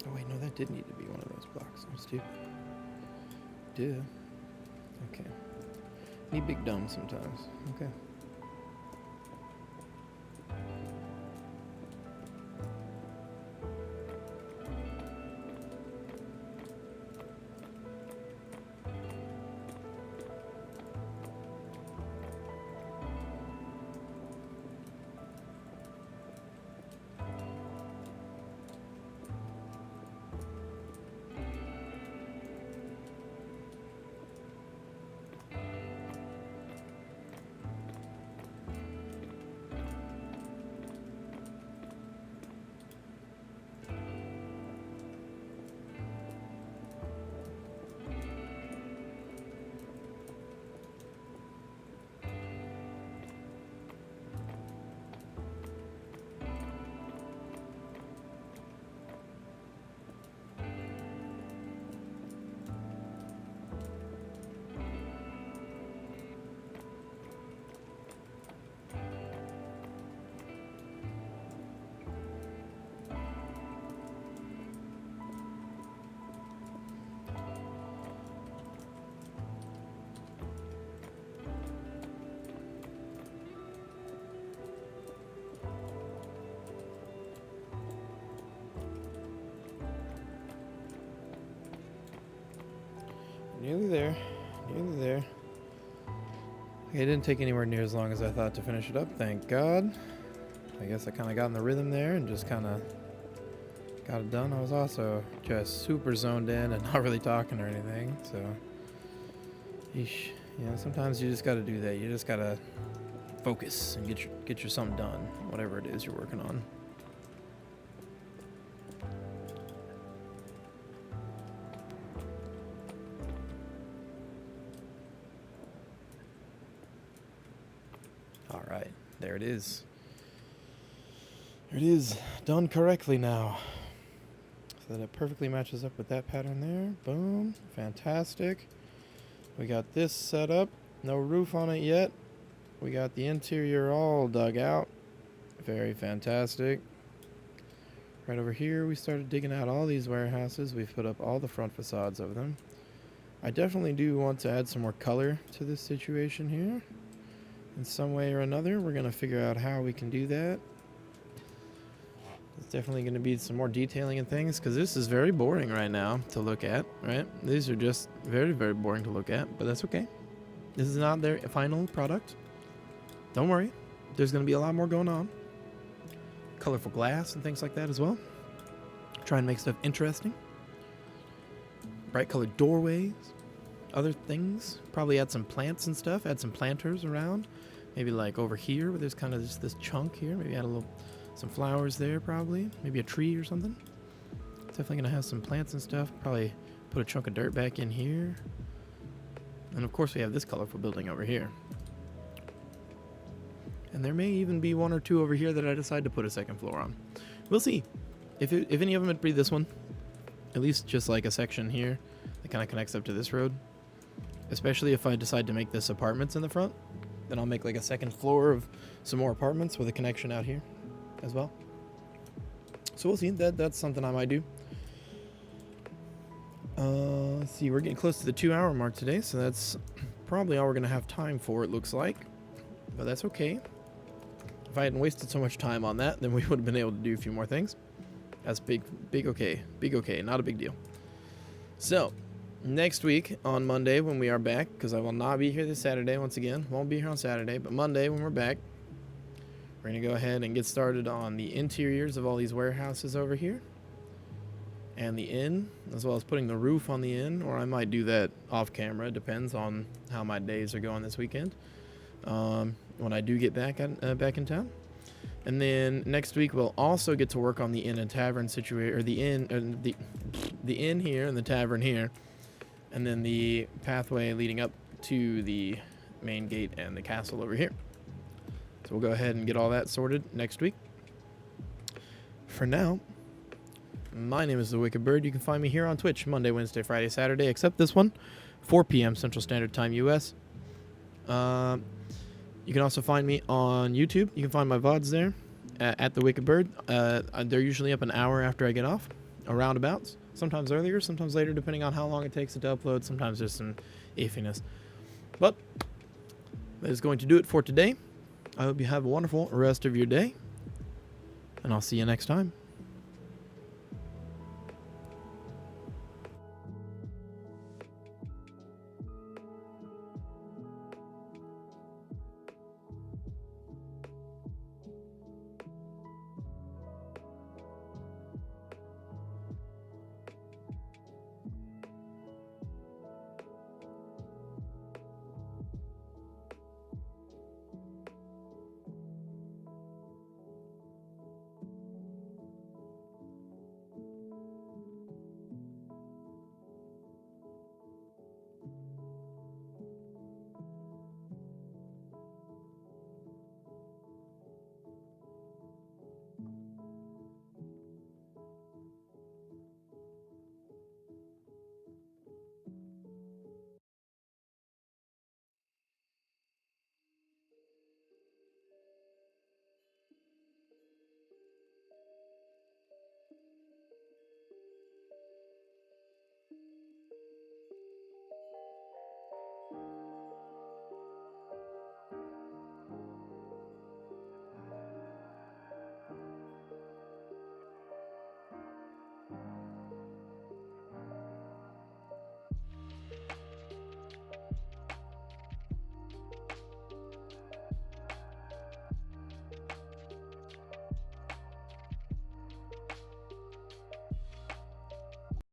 Speaker 3: Oh wait, no, that did need to be one of those blocks. I'm stupid. Duh. Okay. Need big dumb sometimes. Okay. Nearly there. Nearly there. Okay, it didn't take anywhere near as long as I thought to finish it up, thank God. I guess I kind of got in the rhythm there and just kind of got it done. I was also just super zoned in and not really talking or anything, so... Yeesh. You know, sometimes you just gotta do that. You just gotta focus and get your something done, whatever it is you're working on. All right, there it is. There it is, done correctly now. So that it perfectly matches up with that pattern there. Boom, fantastic. We got this set up, no roof on it yet. We got the interior all dug out. Very fantastic. Right over here, we started digging out all these warehouses. We've put up all the front facades of them. I definitely do want to add some more color to this situation here. In some way or another, we're going to figure out how we can do that. It's definitely going to be some more detailing and things, because this is very boring right now to look at, right? These are just very, very boring to look at, but that's okay. This is not their final product. Don't worry. There's going to be a lot more going on. Colorful glass and things like that as well. Try and make stuff interesting. Bright colored doorways. Other things. Probably add some plants and stuff. Add some planters around. Maybe like over here where there's kind of just this chunk here. Maybe add some flowers there probably. Maybe a tree or something. Definitely going to have some plants and stuff. Probably put a chunk of dirt back in here. And of course we have this colorful building over here. And there may even be one or two over here that I decide to put a second floor on. We'll see. If any of them would be this one. At least just like a section here that kind of connects up to this road. Especially if I decide to make this apartments in the front. Then I'll make like a second floor of some more apartments with a connection out here as well. So we'll see. That's something I might do. Let's see. We're getting close to the 2-hour mark today. So that's probably all we're going to have time for, it looks like. But that's okay. If I hadn't wasted so much time on that, then we would have been able to do a few more things. That's big okay. Big okay. Not a big deal. So, next week on Monday when we are back, because I will not be here this Saturday once again. Won't be here on Saturday, but Monday when we're back, we're going to go ahead and get started on the interiors of all these warehouses over here. And the inn, as well as putting the roof on the inn, or I might do that off camera. It depends on how my days are going this weekend. When I do get back in town. And then next week we'll also get to work on the inn and tavern situation, or the inn here and the tavern here, and then the pathway leading up to the main gate and the castle over here. So we'll go ahead and get all that sorted next week. For now, my name is The Wicked Bird. You can find me here on Twitch Monday, Wednesday, Friday, Saturday, except this one, 4 p.m. Central Standard Time, US. You can also find me on YouTube. You can find my VODs there at The Wicked Bird. They're usually up an hour after I get off, or roundabouts. Sometimes earlier, sometimes later, depending on how long it takes to upload. Sometimes there's some iffiness. But that is going to do it for today. I hope you have a wonderful rest of your day, and I'll see you next time.